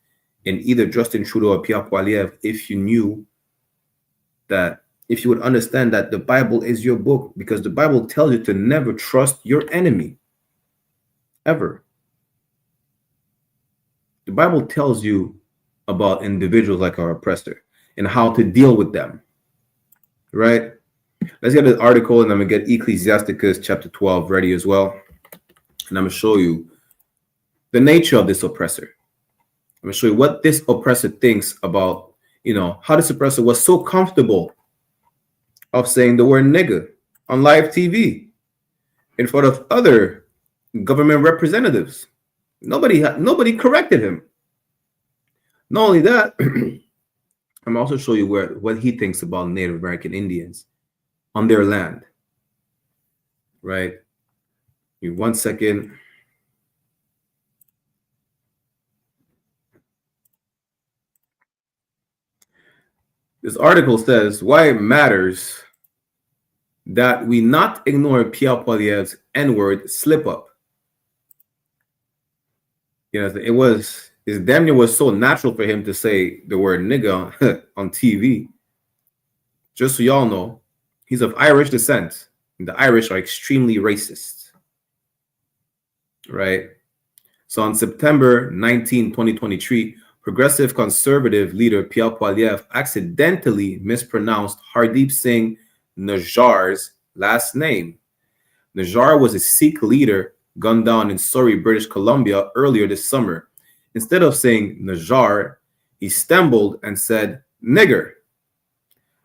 in either Justin Trudeau or Pierre Poilievre if you knew that, if you would understand that the Bible is your book, because the Bible tells you to never trust your enemy. Ever. The Bible tells you about individuals like our oppressor and how to deal with them. Right? Let's get this article, and I'm going to get Ecclesiasticus chapter 12 ready as well. And I'm going to show you the nature of this oppressor. I'm going to show you what this oppressor thinks about, how this oppressor was so comfortable of saying the word nigger on live TV in front of other government representatives. Nobody corrected him. Not only that, I'm also show you what he thinks about Native American Indians on their land. Right? Give me 1 second. This article says why it matters that we not ignore Pierre Poilievre's N-word slip up. It damn near was so natural for him to say the word nigga on TV. Just so y'all know, he's of Irish descent, and the Irish are extremely racist. Right? So on September 19, 2023, progressive conservative leader Pierre Poilievre accidentally mispronounced Hardeep Singh Najjar's last name. Najjar was a Sikh leader gunned down in Surrey, British Columbia earlier this summer. Instead of saying Najjar, he stumbled and said nigger,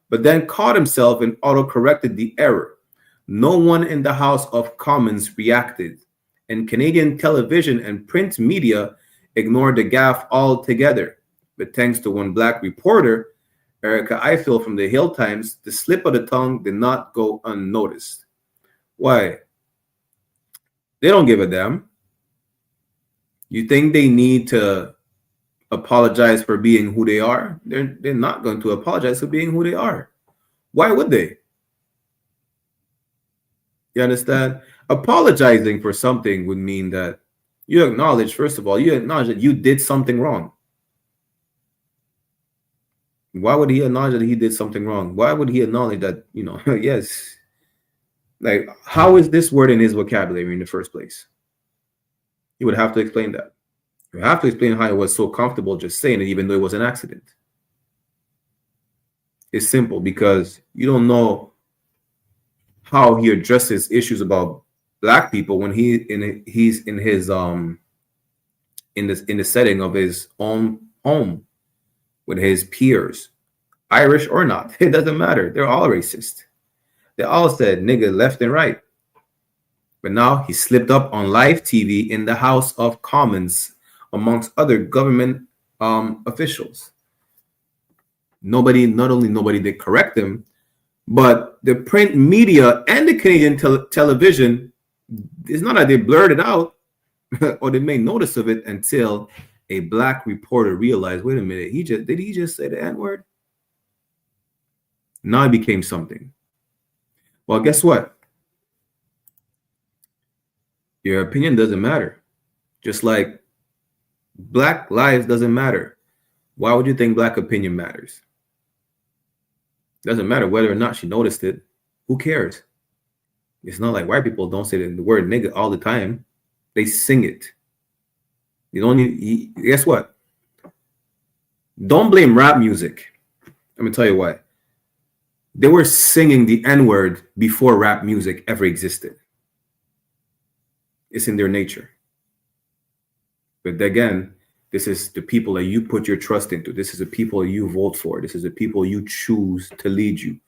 but then caught himself and auto-corrected the error. No one in the House of Commons reacted, and Canadian television and print media ignored the gaffe altogether. But thanks to one black reporter, Erica Eiffel from the Hill Times, the slip of the tongue did not go unnoticed. Why? They don't give a damn. You think they need to apologize for being who they are. They're not going to apologize for being who they are. Why would they? You understand? Apologizing for something would mean that you acknowledge, first of all, you acknowledge that you did something wrong. Why would he acknowledge that he did something wrong? Why would he acknowledge that, you know, yes. Like, how is this word in his vocabulary in the first place? You would have to explain that. You have to explain how it was so comfortable just saying it, even though it was an accident. It's simple because you don't know how he addresses issues about black people when he's in his in the setting of his own home with his peers, Irish or not. It doesn't matter. They're all racist. They all said nigga left and right. But now he slipped up on live TV in the House of Commons amongst other government officials. Not only nobody did correct him, but the print media and the Canadian television, it's not that they blurred it out or they made notice of it until a black reporter realized, wait a minute, did he just say the N-word? Now it became something. Well, guess what? Your opinion doesn't matter. Just like black lives doesn't matter. Why would you think black opinion matters? Doesn't matter whether or not she noticed it. Who cares? It's not like white people don't say the word nigga all the time. They sing it. You don't need, guess what? Don't blame rap music. Let me tell you why. They were singing the N-word before rap music ever existed. It's in their nature. But again, this is the people that you put your trust into. This is the people you vote for. This is the people you choose to lead you.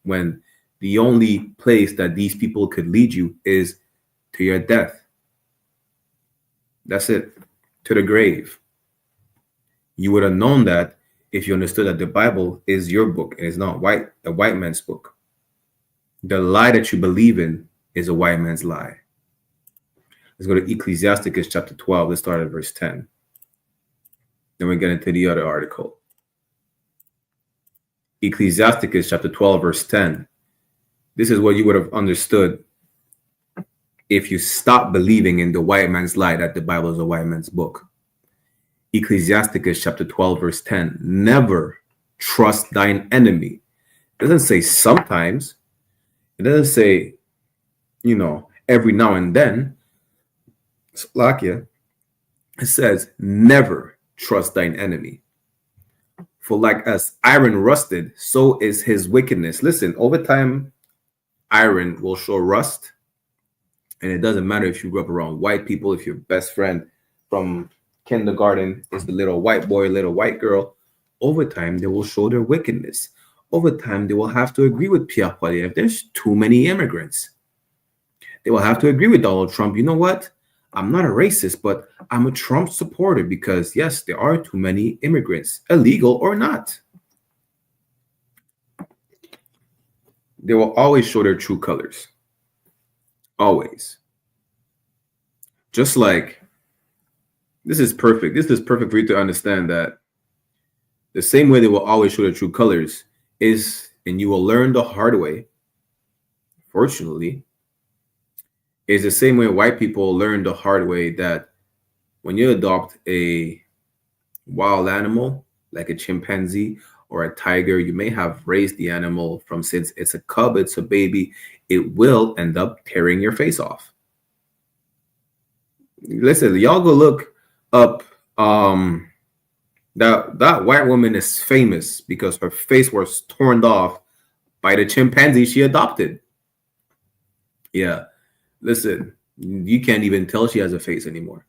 When the only place that these people could lead you is to your death. That's it. To the grave. You would have known that if you understood that the Bible is your book and it's not a white man's book. The lie that you believe in is a white man's lie. Let's go to Ecclesiasticus chapter 12. Let's start at verse 10. Then we get into the other article. Ecclesiasticus chapter 12, verse 10. This is what you would have understood if you stop believing in the white man's lie that the Bible is a white man's book. Ecclesiasticus chapter 12, verse 10. Never trust thine enemy. It doesn't say sometimes. It doesn't say, you know, every now and then. Slovakia. It says, never trust thine enemy. For like as iron rusted, so is his wickedness. Listen, over time, iron will show rust. And it doesn't matter if you grew up around white people, if your best friend from kindergarten is the little white boy, little white girl. Over time, they will show their wickedness. Over time, they will have to agree with Pierre Poilievre if there's too many immigrants. They will have to agree with Donald Trump. You know what? I'm not a racist, but I'm a Trump supporter because, yes, there are too many immigrants, illegal or not. They will always show their true colors. Always. Just like, this is perfect. This is perfect for you to understand that the same way they will always show their true colors is, and you will learn the hard way, fortunately, is the same way white people learn the hard way that when you adopt a wild animal, like a chimpanzee or a tiger, you may have raised the animal from since it's a cub, it's a baby, it will end up tearing your face off. Listen, y'all go look up, that white woman is famous because her face was torn off by the chimpanzee she adopted. Yeah. Listen, you can't even tell she has a face anymore.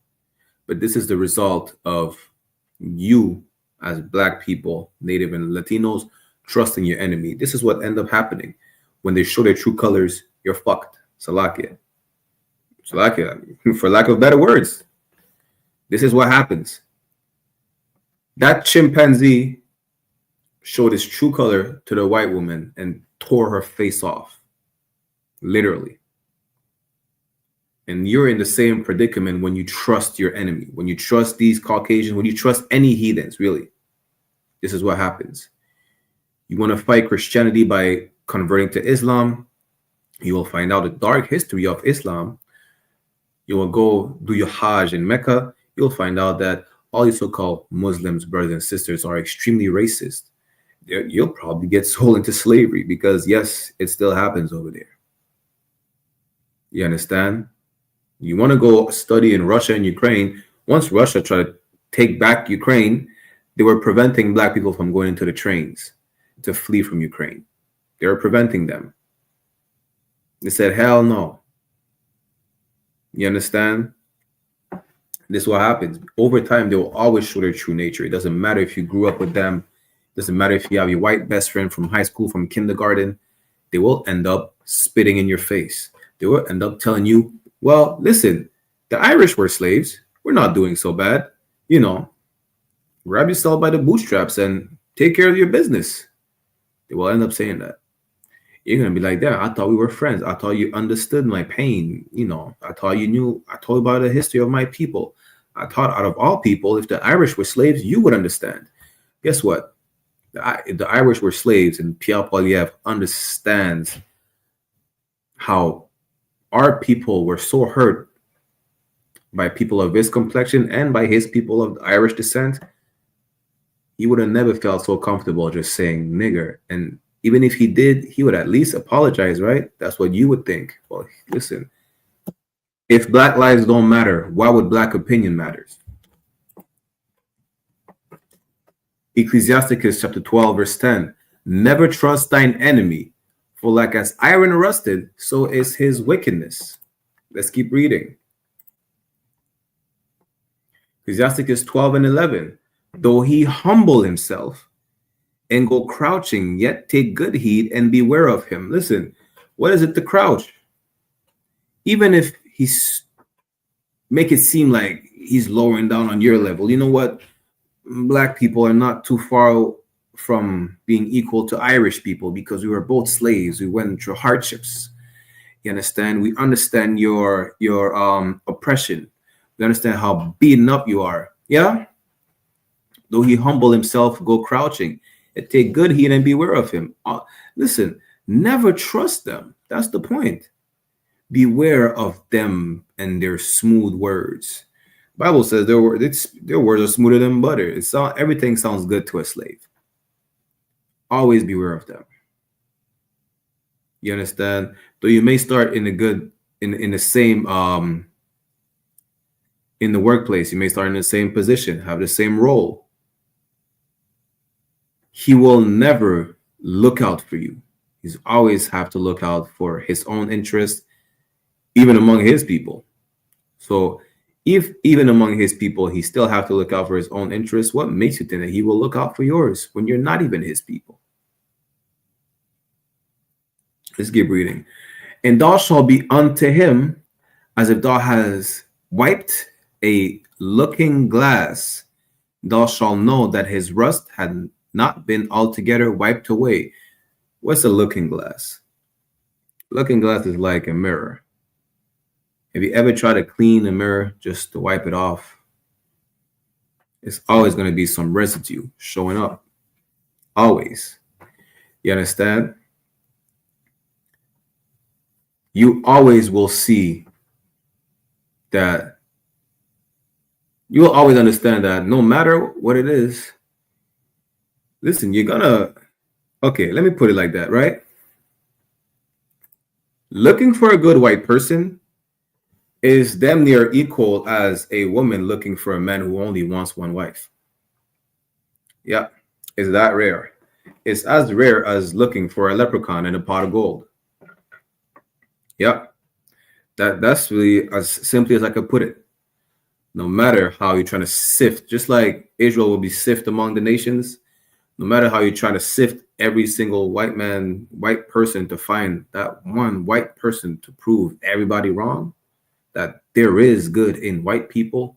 But this is the result of you as black people, Native and Latinos, trusting your enemy. This is what ends up happening. When they show their true colors, you're fucked. Salakia. Salakia, for lack of better words. This is what happens. That chimpanzee showed his true color to the white woman and tore her face off. Literally. And you're in the same predicament when you trust your enemy, when you trust these Caucasians, when you trust any heathens, really. This is what happens. You want to fight Christianity by converting to Islam, you will find out the dark history of Islam. You will go do your Hajj in Mecca, you'll find out that all these so-called Muslims, brothers and sisters, are extremely racist. You'll probably get sold into slavery because, yes, it still happens over there. You understand? You want to go study in Russia and Ukraine. Once Russia tried to take back Ukraine, they were preventing black people from going into the trains to flee from Ukraine. They were preventing them. They said, hell no. You understand? This is what happens. Over time, they will always show their true nature. It doesn't matter if you grew up with them. It doesn't matter if you have your white best friend from high school, from kindergarten. They will end up spitting in your face. They will end up telling you, well, listen, the Irish were slaves. We're not doing so bad. You know, grab yourself by the bootstraps and take care of your business. They will end up saying that. You're going to be like, yeah, I thought we were friends. I thought you understood my pain. You know, I thought you knew. I told you about the history of my people. I thought out of all people, if the Irish were slaves, you would understand. Guess what? The Irish were slaves, and Pierre Poilievre understands how our people were so hurt by people of his complexion and by his people of Irish descent. He would have never felt so comfortable just saying nigger. And even if he did, he would at least apologize, right? That's what you would think. Well, listen, if black lives don't matter, why would black opinion matter? Ecclesiasticus chapter 12, verse 10. Never trust thine enemy, for like as iron rusted, so is his wickedness. Let's keep reading. Ecclesiasticus 12 and 11. Though he humble himself and go crouching, yet take good heed and beware of him. Listen, what is it to crouch? Even if he's make it seem like he's lowering down on your level, you know what? Black people are not too far from being equal to Irish people because we were both slaves. We went through hardships. You understand? We understand your oppression. We understand how beaten up you are. Yeah? Though he humble himself, go crouching, and take good heed and beware of him. Listen, never trust them. That's the point. Beware of them and their smooth words. Bible says their words are smoother than butter. Everything sounds good to a slave. Always beware of them. You understand? Though you may start in the same in the workplace, you may start in the same position, have the same role. He will never look out for you. He's always have to look out for his own interest, even among his people. So if even among his people, he still have to look out for his own interests, what makes you think that he will look out for yours when you're not even his people? Let's keep reading. And thou shalt be unto him as if thou hast wiped a looking glass. Thou shalt know that his rust had not been altogether wiped away. What's a looking glass? Looking glass is like a mirror. Have you ever tried to clean a mirror just to wipe it off? It's always going to be some residue showing up. Always. You understand? You always will see that. You will always understand that no matter what it is, listen, you're gonna, okay, let me put it like that, right? Looking for a good white person is damn near equal as a woman looking for a man who only wants one wife. Yeah, it's that rare. It's as rare as looking for a leprechaun in a pot of gold. Yeah, that's really as simply as I could put it. No matter how you're trying to sift, just like Israel will be sift among the nations, no matter how you're trying to sift every single white person to find that one white person to prove everybody wrong, that there is good in white people,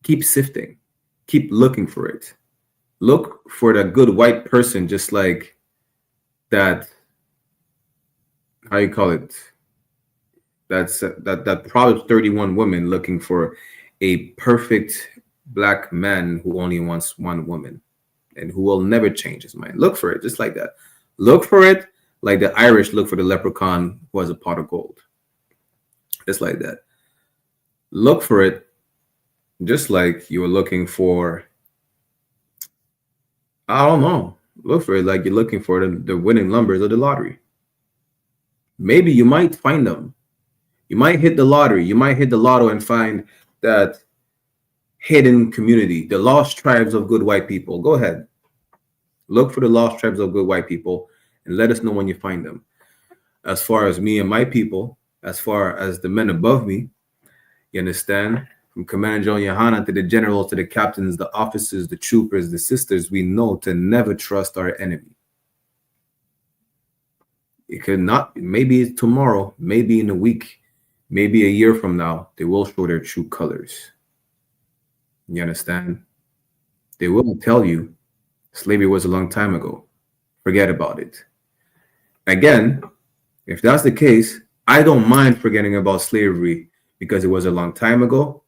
keep sifting, keep looking for it. Look for the good white person, just like that, how you call it? that Proverbs 31 woman looking for a perfect black man who only wants one woman and who will never change his mind. Look for it just like that. Look for it like the Irish look for the leprechaun who has a pot of gold. Just like that. Look for it just like you were looking for, I don't know. Look for it like you're looking for the winning numbers of the lottery. Maybe you might find them. You might hit the lottery. You might hit the lotto and find that hidden community, the lost tribes of good white people. Go ahead. Look for the lost tribes of good white people and let us know when you find them. As far as me and my people, as far as the men above me, you understand? From Commander John YAHANNA to the generals, to the captains, the officers, the troopers, the sisters, we know to never trust our enemy. It could not, maybe tomorrow, maybe in a week, maybe a year from now, they will show their true colors. You understand? They will tell you slavery was a long time ago. Forget about it. Again, if that's the case, I don't mind forgetting about slavery because it was a long time ago,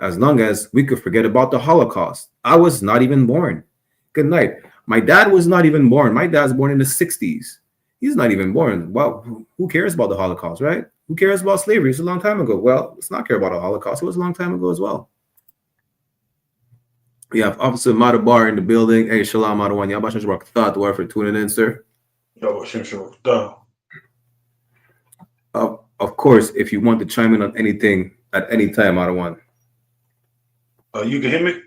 as long as we could forget about the Holocaust. I was not even born. Good night. My dad was not even born. My dad's born in the 60s. He's not even born. Well, who cares about the Holocaust, right? Who cares about slavery? It's a long time ago. Well, let's not care about the Holocaust. It was a long time ago as well. We have Officer Madabar in the building. Hey, Shalom, Madawan. Yabashan Shabbat Thought for tuning in, sir. Of course, if you want to chime in on anything at any time, Madawan. You can hear me?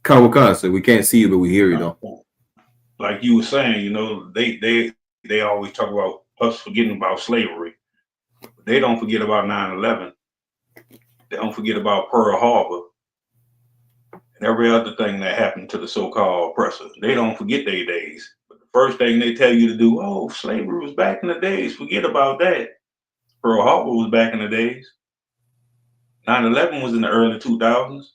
Kawaka, so we can't see you, but we hear you though. Like you were saying, you know, they always talk about us forgetting about slavery. But they don't forget about 9/11. They don't forget about Pearl Harbor and every other thing that happened to the so-called oppressors. They don't forget their days. But the first thing they tell you to do, oh, slavery was back in the days. Forget about that. Pearl Harbor was back in the days. 9/11 was in the early 2000s.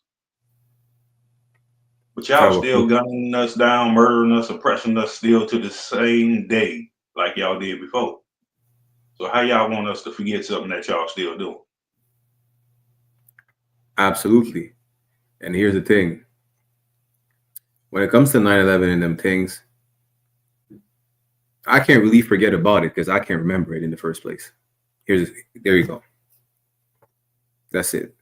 But y'all still gunning us down, murdering us, oppressing us still to the same day like y'all did before. So how y'all want us to forget something that y'all still doing? Absolutely. And here's the thing. When it comes to 9/11 and them things, I can't really forget about it because I can't remember it in the first place. There you go. That's it.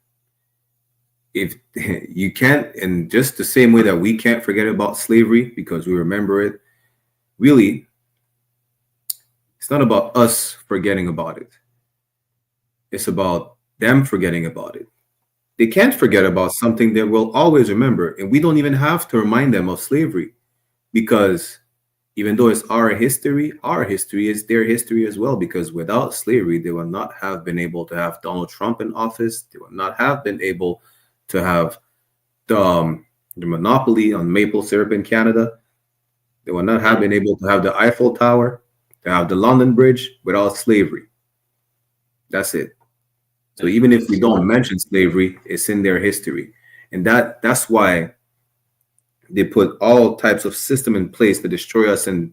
If you can't, and just the same way that we can't forget about slavery because we remember it, really, it's not about us forgetting about it. It's about them forgetting about it. They can't forget about something they will always remember. And we don't even have to remind them of slavery because even though it's our history is their history as well, because without slavery, they would not have been able to have Donald Trump in office. They would not have been able to have the monopoly on maple syrup in Canada. They would not have been able to have the Eiffel Tower, to have the London Bridge without slavery. That's it. So even if we don't mention slavery, it's in their history. And that's why they put all types of system in place to destroy us and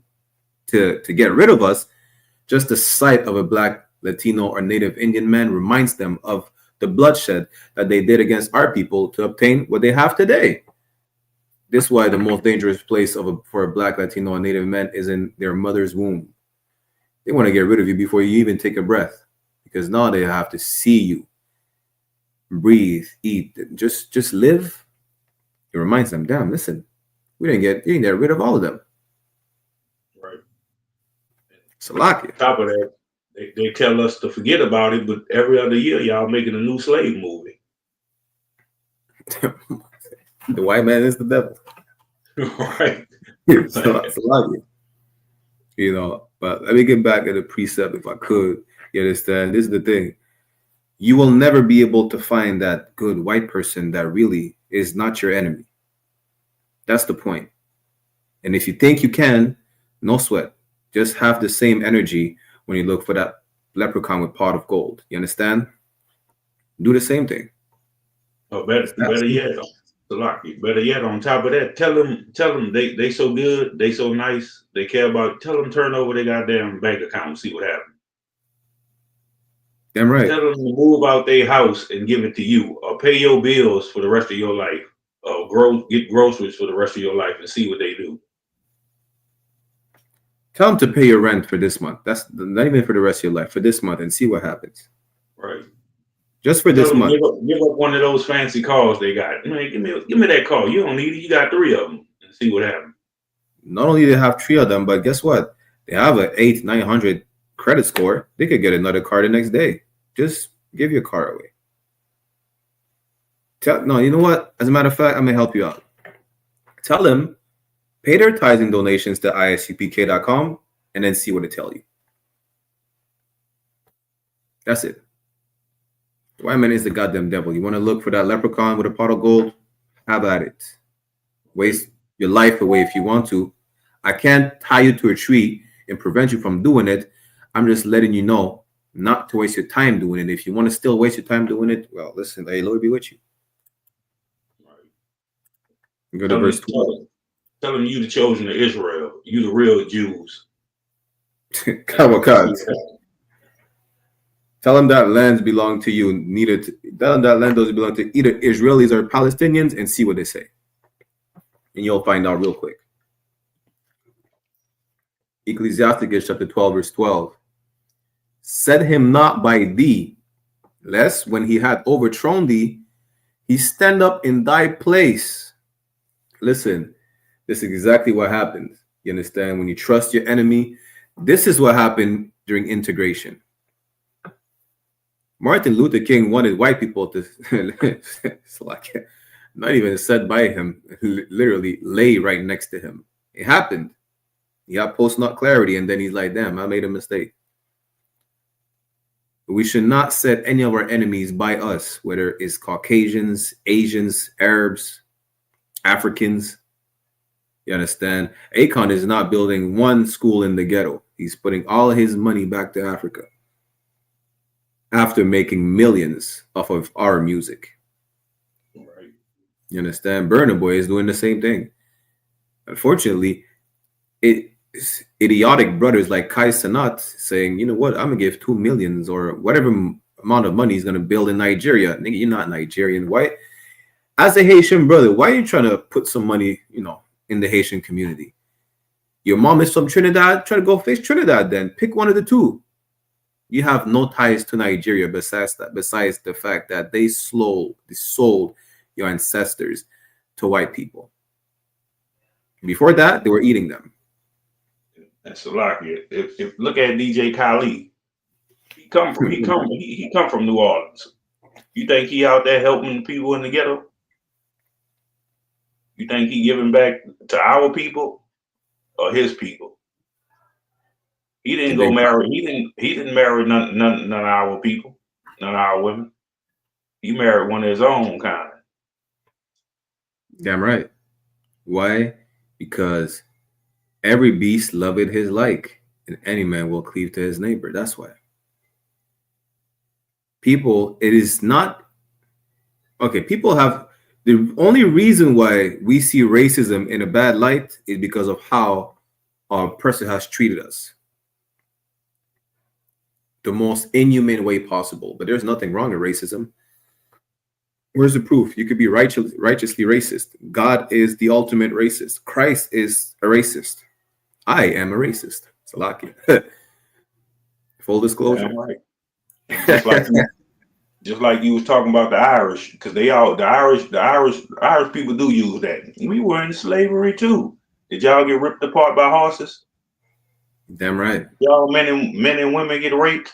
to get rid of us. Just the sight of a Black, Latino, or Native Indian man reminds them of the bloodshed that they did against our people to obtain what they have today. This is why the most dangerous place for a Black, Latino, and Native man is in their mother's womb. They want to get rid of you before you even take a breath, because now they have to see you, breathe, eat, just live. It reminds them, damn, listen, you didn't get rid of all of them. Right. Salaki. On top of that, they tell us to forget about it, but every other year y'all making a new slave movie. The white man is the devil. Right. Salaki. You know, but let me get back to the precept if I could. You understand? This is the thing. You will never be able to find that good white person that really is not your enemy. That's the point. And if you think you can, no sweat. Just have the same energy when you look for that leprechaun with pot of gold. You understand? Do the same thing. Oh, better yet, Salaki. Better yet, on top of that, tell them they so good, they so nice, they care about. Tell them turn over their goddamn bank account and see what happens. Damn right. Tell them to move out their house and give it to you, or pay your bills for the rest of your life, or get groceries for the rest of your life, and see what they do. Tell them to pay your rent for this month. That's not even for the rest of your life, for this month, and see what happens. Right. Just for this month. Give up one of those fancy cars they got. Man, give me that car. You don't need it. You got 3 of them. And see what happens. Not only do they have 3 of them, but guess what? They have an 800-900 credit score. They could get another car the next day. Just give your car away. No, you know what? As a matter of fact, I'm gonna help you out. Tell them, pay their tithing donations to isupk.com, and then see what they tell you. That's it. The white man is the goddamn devil. You want to look for that leprechaun with a pot of gold? Have at it. Waste your life away if you want to. I can't tie you to a tree and prevent you from doing it. I'm just letting you know not to waste your time doing it. If you want to still waste your time doing it, well, listen, hey, Lord be with you. Go to verse 12. Tell them you the chosen of Israel. You the real Jews. Come on, tell them that lands belong to you. Tell them that land doesn't belong to either Israelis or Palestinians, and see what they say. And you'll find out real quick. Ecclesiasticus chapter 12, verse 12. Set him not by thee, lest when he had overthrown thee, he stand up in thy place. Listen, this is exactly what happens. You understand? When you trust your enemy, this is what happened during integration. Martin Luther King wanted white people to, it's like, not even said by him, literally lay right next to him. It happened. He got post-nut clarity, and then he's like, damn, I made a mistake. We should not set any of our enemies by us, whether it's Caucasians, Asians, Arabs, Africans. You understand? Akon is not building one school in the ghetto. He's putting all his money back to Africa after making millions off of our music. Right. You understand? Burna Boy is doing the same thing. Unfortunately, it's idiotic brothers like Kai Sanat saying, you know what, I'm gonna give 2 million or whatever amount of money he's gonna build in Nigeria. Nigga, you're not Nigerian. Why? As a Haitian brother, why are you trying to put some money, in the Haitian community? Your mom is from Trinidad, try to go face Trinidad then. Pick one of the two. You have no ties to Nigeria besides the fact that they sold your ancestors to white people. Before that, they were eating them. That's a lot. If look at DJ Khaled, he come from New Orleans. You think he out there helping people in the ghetto? You think he giving back to our people or his people? He didn't go marry. He didn't marry none of our people, none of our women. He married one of his own kind. Damn right. Why? Because every beast loveth his like, and any man will cleave to his neighbor. That's why. People, it is not okay. People have the only reason why we see racism in a bad light is because of how a person has treated us. The most inhumane way possible. But there's nothing wrong with racism. Where's the proof? You could be righteously racist. God is the ultimate racist. Christ is a racist. I am a racist. Salaki. Full disclosure. Yeah, right. Just like you was talking about the Irish, because the Irish people do use that. We were in slavery too. Did y'all get ripped apart by horses? Damn right. Y'all men and women get raped?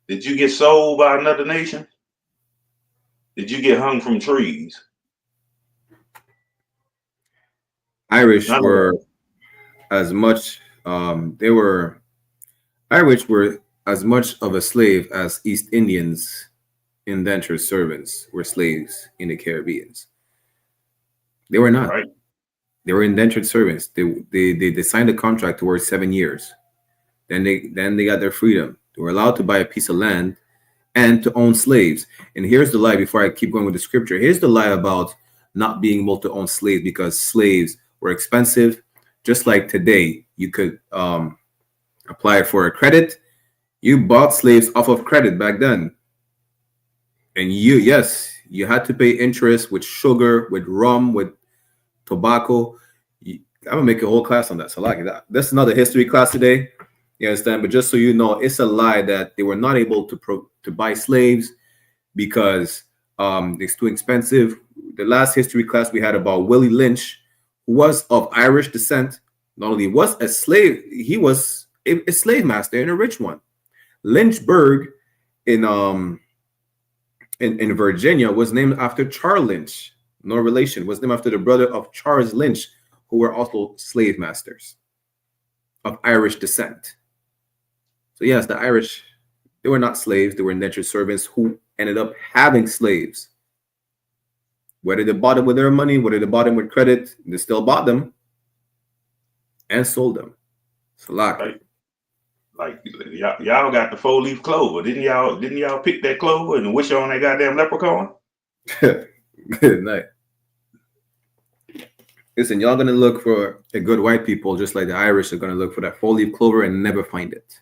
Did you get sold by another nation? Did you get hung from trees? Irish were as much Irish were as much of a slave as East Indians indentured servants were slaves in the Caribbean. They were not. Right. They were indentured servants. They signed a contract towards 7 years. Then they got their freedom. They were allowed to buy a piece of land and to own slaves. And here's the lie, before I keep going with the scripture. Here's the lie about not being able to own slaves, because slaves were expensive. Just like today, you could apply for a credit You bought slaves off of credit back then. And yes, you had to pay interest with sugar, with rum, with tobacco. I'm gonna make a whole class on that. So like that. That's another history class today. You understand? But just so you know, it's a lie that they were not able to buy slaves because it's too expensive. The last history class we had about Willie Lynch, who was of Irish descent, not only was a slave, he was a slave master and a rich one. Lynchburg in Virginia was named after Charles Lynch, no relation, was named after the brother of Charles Lynch, who were also slave masters of Irish descent. So yes, the Irish, they were not slaves, they were indentured servants who ended up having slaves. Whether they bought them with their money, whether they bought them with credit, they still bought them and sold them. So like y'all got the 4-leaf clover. Didn't y'all pick that clover and wish on that goddamn leprechaun? Good night. Listen, y'all gonna look for a good white people just like the Irish are gonna look for that 4-leaf clover and never find it.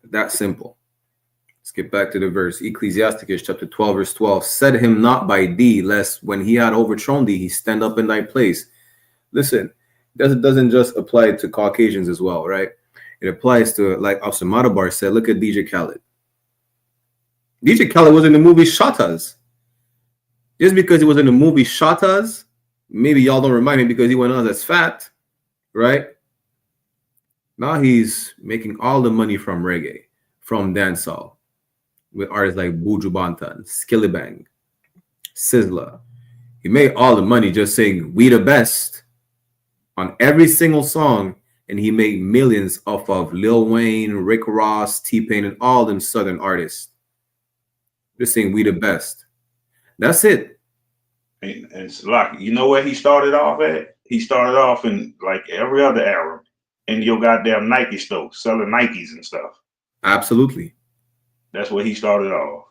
That simple. Let's get back to the verse. Ecclesiasticus chapter 12, verse 12. Set him not by thee, lest when he had overthrown thee, he stand up in thy place. Listen, it doesn't just apply to Caucasians as well, right? It applies to, like Officer Madabar said, look at DJ Khaled. DJ Khaled was in the movie Shatas. Just because he was in the movie Shatas, maybe y'all don't remind me because he went on as fat, right? Now he's making all the money from reggae, from dancehall, with artists like Buju Banton, Skillibang, Sizzla. He made all the money just saying "We the best" on every single song, and he made millions off of Lil Wayne, Rick Ross, T-Pain, and all them Southern artists. Just saying "We the best." That's it. And like, you know where he started off at? He started off in like every other Arab in your goddamn Nike store, selling Nikes and stuff. Absolutely. That's where he started off.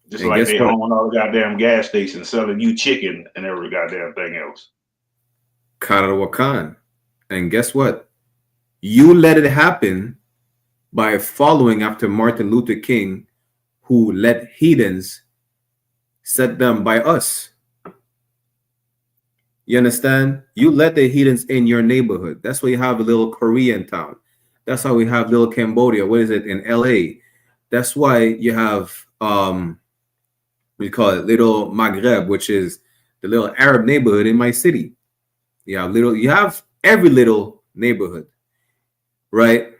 Just and like they what? own all the goddamn gas stations selling you chicken and every goddamn thing else. Karawakan. And guess what? You let it happen by following after Martin Luther King, who let heathens set them by us. You understand? You let the heathens in your neighborhood. That's why you have a little Korean town. That's how we have little Cambodia. What is it in LA? That's why you have we call it little Maghreb, which is the little Arab neighborhood in my city. You have every little neighborhood, right?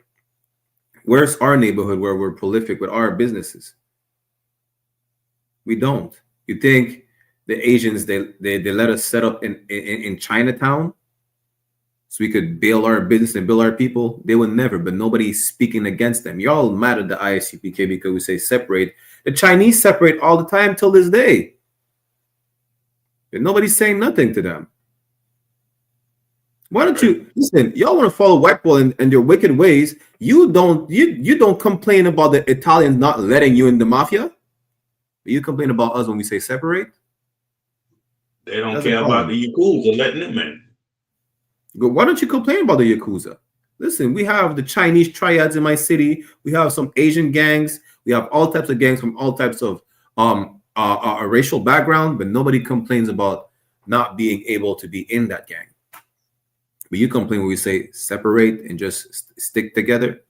Where's our neighborhood where we're prolific with our businesses? We don't. You think the Asians they let us set up in Chinatown so we could build our business and build our people? They would never, but nobody's speaking against them. Y'all mad at the I.S.U.P.K because we say separate. The Chinese separate all the time till this day. And nobody's saying nothing to them. Why don't you listen? Y'all want to follow white people and their wicked ways. You don't complain about the Italians not letting you in the mafia. You complain about us when we say separate. They don't care about the Yakuza letting them in. Why don't you complain about the Yakuza? Listen, we have the Chinese triads in my city. We have some Asian gangs. We have all types of gangs from all types of racial background, but nobody complains about not being able to be in that gang. But you complain when we say separate and just stick together.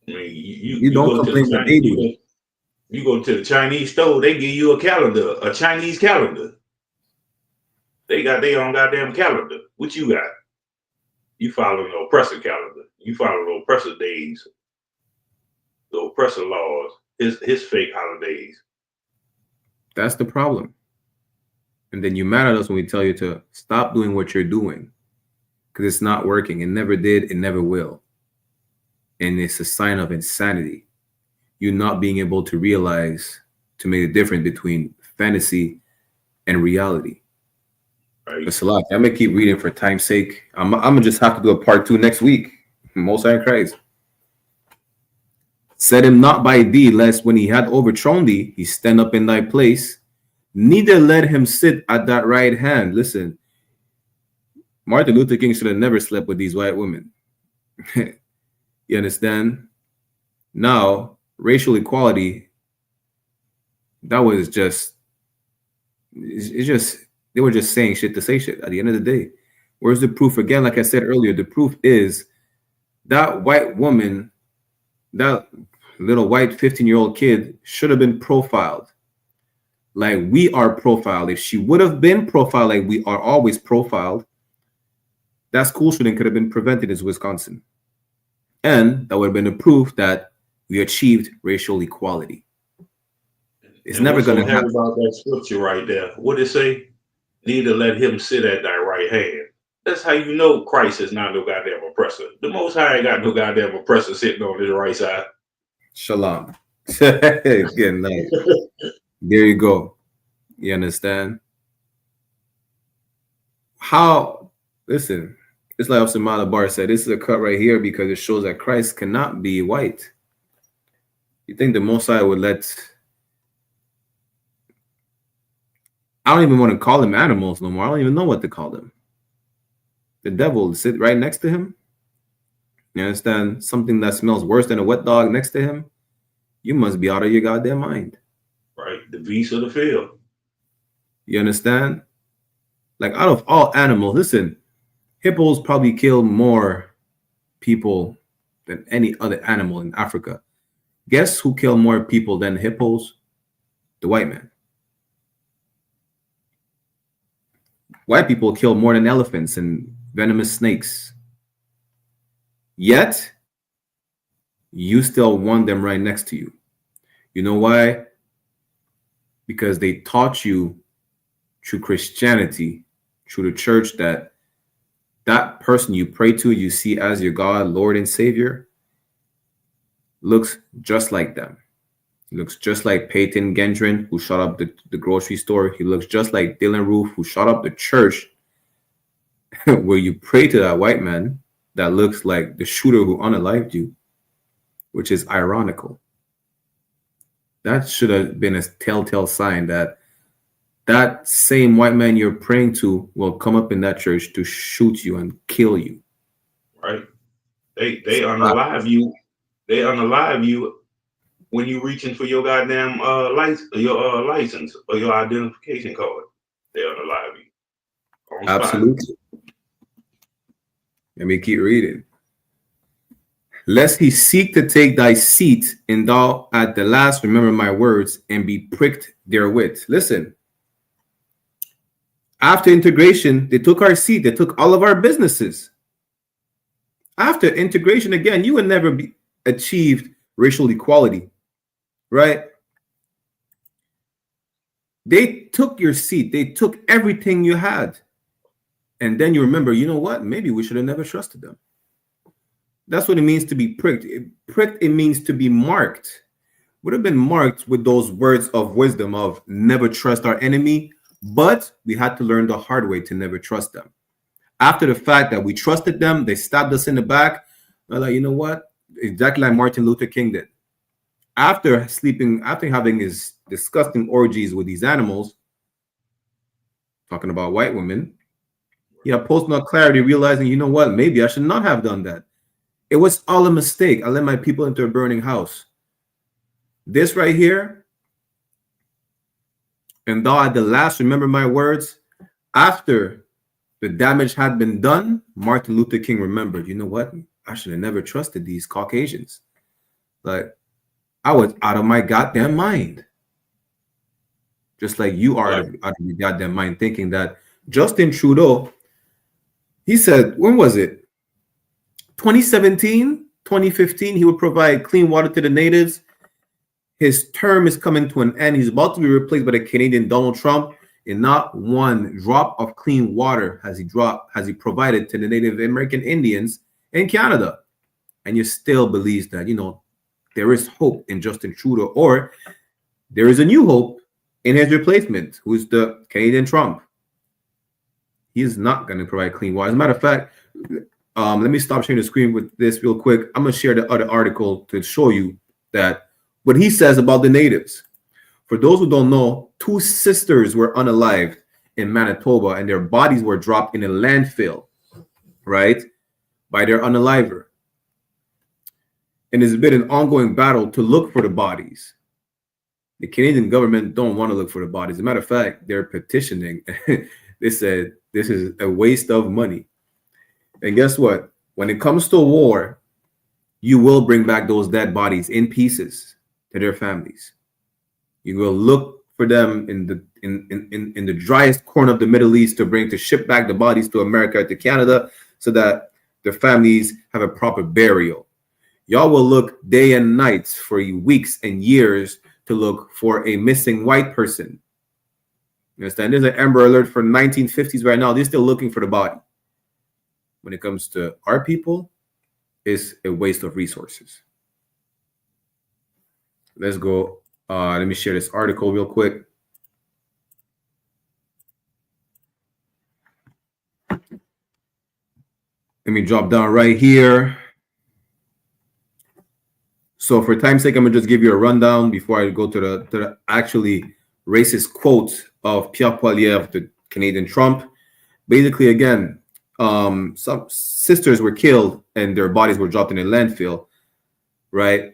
I mean, you don't complain when they do. You go to the Chinese store, they give you a calendar, a Chinese calendar. They got their own goddamn calendar. What you got? You follow the oppressor calendar. You follow the oppressor days, the oppressor laws, his fake holidays. That's the problem. And then you mad at us when we tell you to stop doing what you're doing because it's not working. It never did. It never will. And it's a sign of insanity. You not being able to realize to make a difference between fantasy and reality. Right. But Salah, I'm gonna keep reading for time's sake. I'm gonna just have to do a part 2 next week. Most High in Christ. Set him not by thee, lest when he had overthrown thee, he stand up in thy place. Neither let him sit at that right hand. Listen, Martin Luther King should have never slept with these white women. You understand? Now, racial equality, that was just, it's just, they were just saying shit to say shit at the end of the day. Where's the proof? Again, like I said earlier, the proof is that white woman, that little white 15-year-old kid should have been profiled like we are profiled. If she would have been profiled like we are always profiled, that school shooting could have been prevented in Wisconsin. And that would have been a proof that we achieved racial equality. It's never going to happen. About that scripture right there. What it say? Neither let him sit at thy right hand. That's how you know Christ is not no goddamn oppressor. The Most High ain't got no goddamn oppressor sitting on his right side. Shalom. Again, nice. There you go. You understand? How, listen, it's like Samala Bar said, this is a cut right here because it shows that Christ cannot be white. You think the Most High would let, I don't even want to call them animals no more. I don't even know what to call them. The devil sit right next to him. You understand? Something that smells worse than a wet dog next to him. You must be out of your goddamn mind. Right. The beast of the field. You understand? Like, out of all animals, listen, hippos probably kill more people than any other animal in Africa. Guess who killed more people than hippos? The white man. White people kill more than elephants and venomous snakes. Yet, you still want them right next to you. You know why? Because they taught you through Christianity, through the church, that that person you pray to, you see as your God, Lord, and Savior, looks just like them. He looks just like Peyton Gendron, who shot up the grocery store. He looks just like Dylan Roof, who shot up the church, where you pray to that white man that looks like the shooter who unalived you, which is ironical. That should have been a telltale sign that that same white man you're praying to will come up in that church to shoot you and kill you. Right. They unalive you. They unalive you when you reaching for your goddamn license or your identification card. They unalive you. Absolutely. Let me keep reading. Lest he seek to take thy seat, and thou at the last remember my words and be pricked therewith. Listen. After integration, they took our seat. They took all of our businesses. After integration, again, you would never be achieved racial equality, right? They took your seat. They took everything you had. And then you remember, you know what? Maybe we should have never trusted them. That's what it means to be pricked. Pricked, it means to be marked. Would have been marked with those words of wisdom of never trust our enemy, but we had to learn the hard way to never trust them. After the fact that we trusted them, they stabbed us in the back. We're like, you know what? Exactly like Martin Luther King did. After having his disgusting orgies with these animals, talking about white women, he had post-nut clarity, realizing, you know what? Maybe I should not have done that. It was all a mistake. I led my people into a burning house. This right here, and thou at the last remember my words. After the damage had been done, Martin Luther King remembered, you know what? I should have never trusted these Caucasians. Like, I was out of my goddamn mind. Just like you are out of your goddamn mind, thinking that Justin Trudeau, he said, when was it? 2017, 2015, he would provide clean water to the natives. His term is coming to an end. He's about to be replaced by the Canadian Donald Trump, and not one drop of clean water has he provided to the Native American Indians in Canada. And you still believes that, you know, there is hope in Justin Trudeau, or there is a new hope in his replacement, who's the Canadian Trump. He is not going to provide clean water. As a matter of fact, let me stop sharing the screen with this real quick. I'm going to share the other article to show you that what he says about the natives. For those who don't know, 2 sisters were unalived in Manitoba, and their bodies were dropped in a landfill, right, by their unaliver. And there's been an ongoing battle to look for the bodies. The Canadian government don't want to look for the bodies. As a matter of fact, they're petitioning. They said this is a waste of money. And guess what? When it comes to war, you will bring back those dead bodies in pieces to their families. You will look for them in the driest corner of the Middle East to ship back the bodies to America, to Canada, so that their families have a proper burial. Y'all will look day and night for weeks and years to look for a missing white person. You understand? There's an Amber Alert for 1950s right now. They're still looking for the body. When it comes to our people, it's a waste of resources. Let's go. Let me share this article real quick. Let me drop down right here. So for time's sake, I'm gonna just give you a rundown before I go to the actually racist quote of Pierre Poilievre, the Canadian Trump. Basically, again, some sisters were killed and their bodies were dropped in a landfill, right?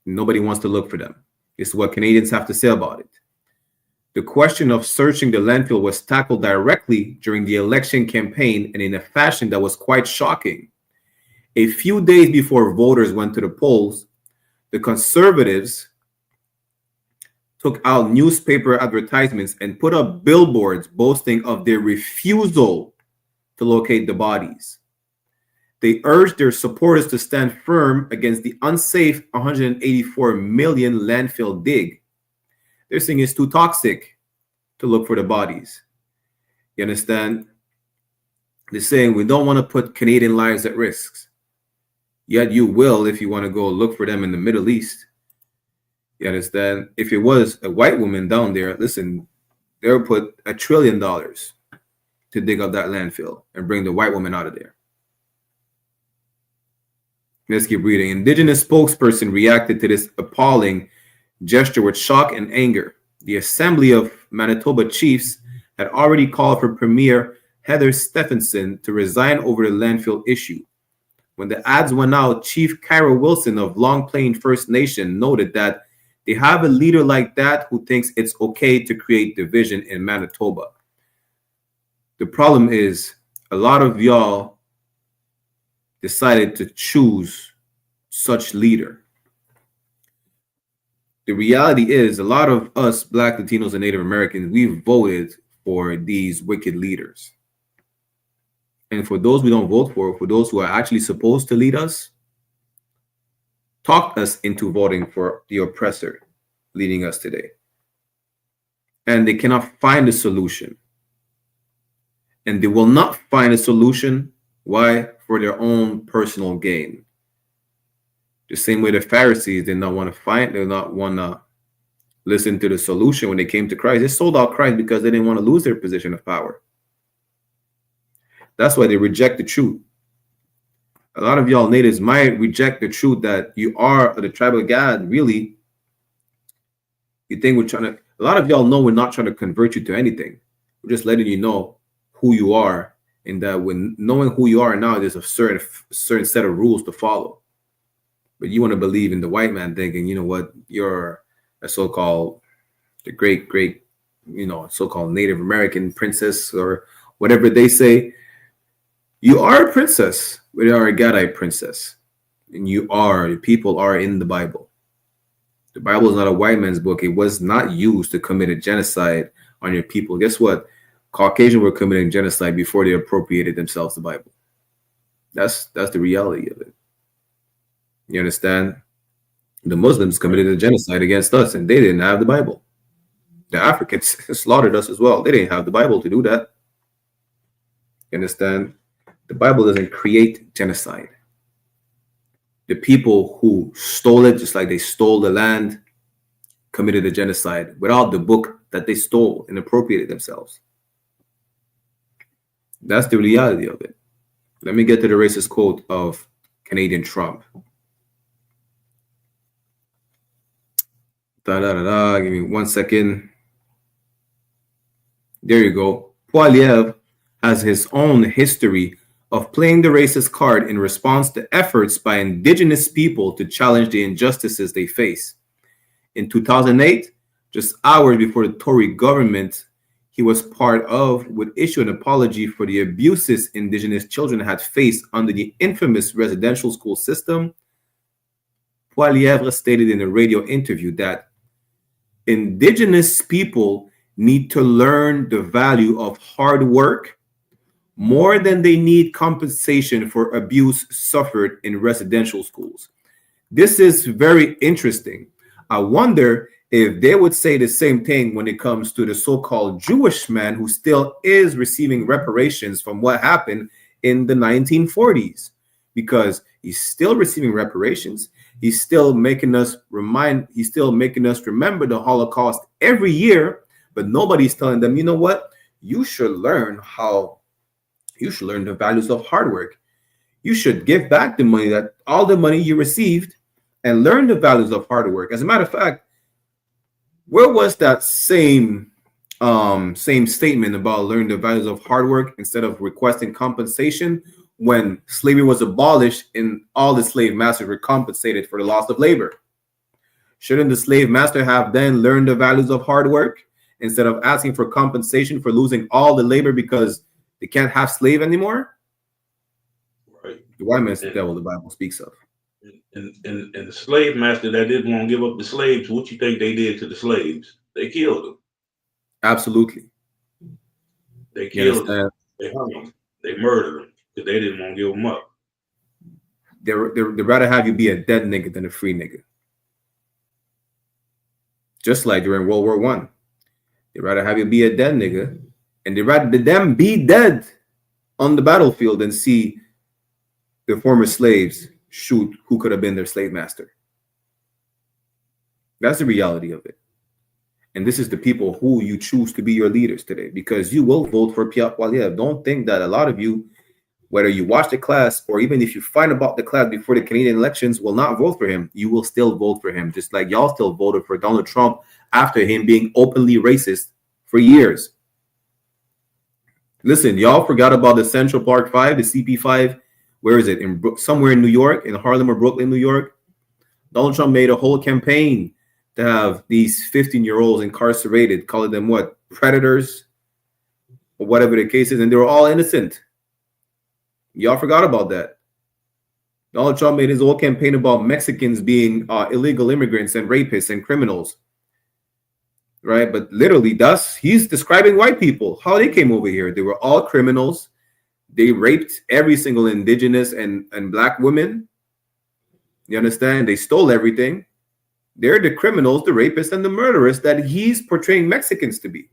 Nobody wants to look for them. This is what Canadians have to say about it. The question of searching the landfill was tackled directly during the election campaign and in a fashion that was quite shocking. A few days before voters went to the polls, the Conservatives took out newspaper advertisements and put up billboards boasting of their refusal to locate the bodies. They urged their supporters to stand firm against the unsafe 184 million landfill dig. They're saying it's too toxic to look for the bodies. You understand? They're saying we don't want to put Canadian lives at risk. Yet you will if you want to go look for them in the Middle East. You understand? If it was a white woman down there, listen, they'll put $1 trillion to dig up that landfill and bring the white woman out of there. Let's keep reading. Indigenous spokesperson reacted to this appalling gesture with shock and anger. The Assembly of Manitoba Chiefs had already called for Premier Heather Stephenson to resign over the landfill issue. When the ads went out, Chief Kyra Wilson of Long Plain First Nation noted that they have a leader like that who thinks it's okay to create division in Manitoba. The problem is a lot of y'all decided to choose such leader. The reality is a lot of us Black, Latinos, and Native Americans, we voted for these wicked leaders. And for those we don't vote for those who are actually supposed to lead us, talked us into voting for the oppressor leading us today. And they cannot find a solution. And they will not find a solution. Why? For their own personal gain. The same way the Pharisees did not want to listen to the solution when they came to Christ. They sold out Christ because they didn't want to lose their position of power. That's why they reject the truth. A lot of y'all natives might reject the truth that you are the tribe of God. Really, you think we're trying to, a lot of y'all know we're not trying to convert you to anything. We're just letting you know who you are, and that when knowing who you are now, there's a certain set of rules to follow. But you want to believe in the white man thinking, you know what, you're a so-called, the great, so-called Native American princess or whatever they say. You are a princess, but you are a Gadite princess. And the people are in the Bible. The Bible is not a white man's book. It was not used to commit a genocide on your people. Guess what? Caucasians were committing genocide before they appropriated themselves the Bible. That's the reality of it. You understand? The Muslims committed a genocide against us, and they didn't have the Bible. The Africans slaughtered us as well. They didn't have the Bible to do that. You understand? The Bible doesn't create genocide. The people who stole it, just like they stole the land, committed a genocide without the book that they stole and appropriated themselves. That's the reality of it. Let me get to the racist quote of Canadian Trump. Give me 1 second. There you go. Poilievre has his own history of playing the racist card in response to efforts by indigenous people to challenge the injustices they face. In 2008, just hours before the Tory government he was part of would issue an apology for the abuses indigenous children had faced under the infamous residential school system, Poilievre stated in a radio interview that indigenous people need to learn the value of hard work more than they need compensation for abuse suffered in residential schools. This is very interesting. I wonder if they would say the same thing when it comes to the so-called Jewish man who still is receiving reparations from what happened in the 1940s, because he's still receiving reparations. He's still making us remember the Holocaust every year, but nobody's telling them, you know what? You should learn the values of hard work. You should give back all the money you received and learn the values of hard work. As a matter of fact, where was that same statement about learning the values of hard work instead of requesting compensation when slavery was abolished and all the slave masters were compensated for the loss of labor? Shouldn't the slave master have then learned the values of hard work instead of asking for compensation for losing all the labor because they can't have slave anymore? Right. The white man's the devil the Bible speaks of. And the slave master that didn't want to give up the slaves, what you think they did to the slaves? They killed them. Absolutely. They killed them. They hung them. They murdered them because they didn't want to give them up. They'd rather have you be a dead nigga than a free nigga. Just like during World War I. They'd rather have you be a dead nigga, and they'd rather them be dead on the battlefield than see the former slaves shoot who could have been their slave master. That's the reality of it. And this is the people who you choose to be your leaders today, because you will vote for Pierre Poilievre. Don't think that a lot of you, whether you watch the class or even if you find about the class before the Canadian elections, will not vote for him. You will still vote for him, just like y'all still voted for Donald Trump after him being openly racist for years. Listen, y'all forgot about the Central Park 5, the CP5. Where is it? Somewhere in New York, in Harlem or Brooklyn, New York. Donald Trump made a whole campaign to have these 15-year-olds incarcerated, calling them what? Predators? Or whatever the case is. And they were all innocent. Y'all forgot about that. Donald Trump made his whole campaign about Mexicans being illegal immigrants and rapists and criminals. Right? But literally, he's describing white people, how they came over here. They were all criminals. They raped every single indigenous and black woman. You understand? They stole everything. They're the criminals, the rapists, and the murderers that he's portraying Mexicans to be.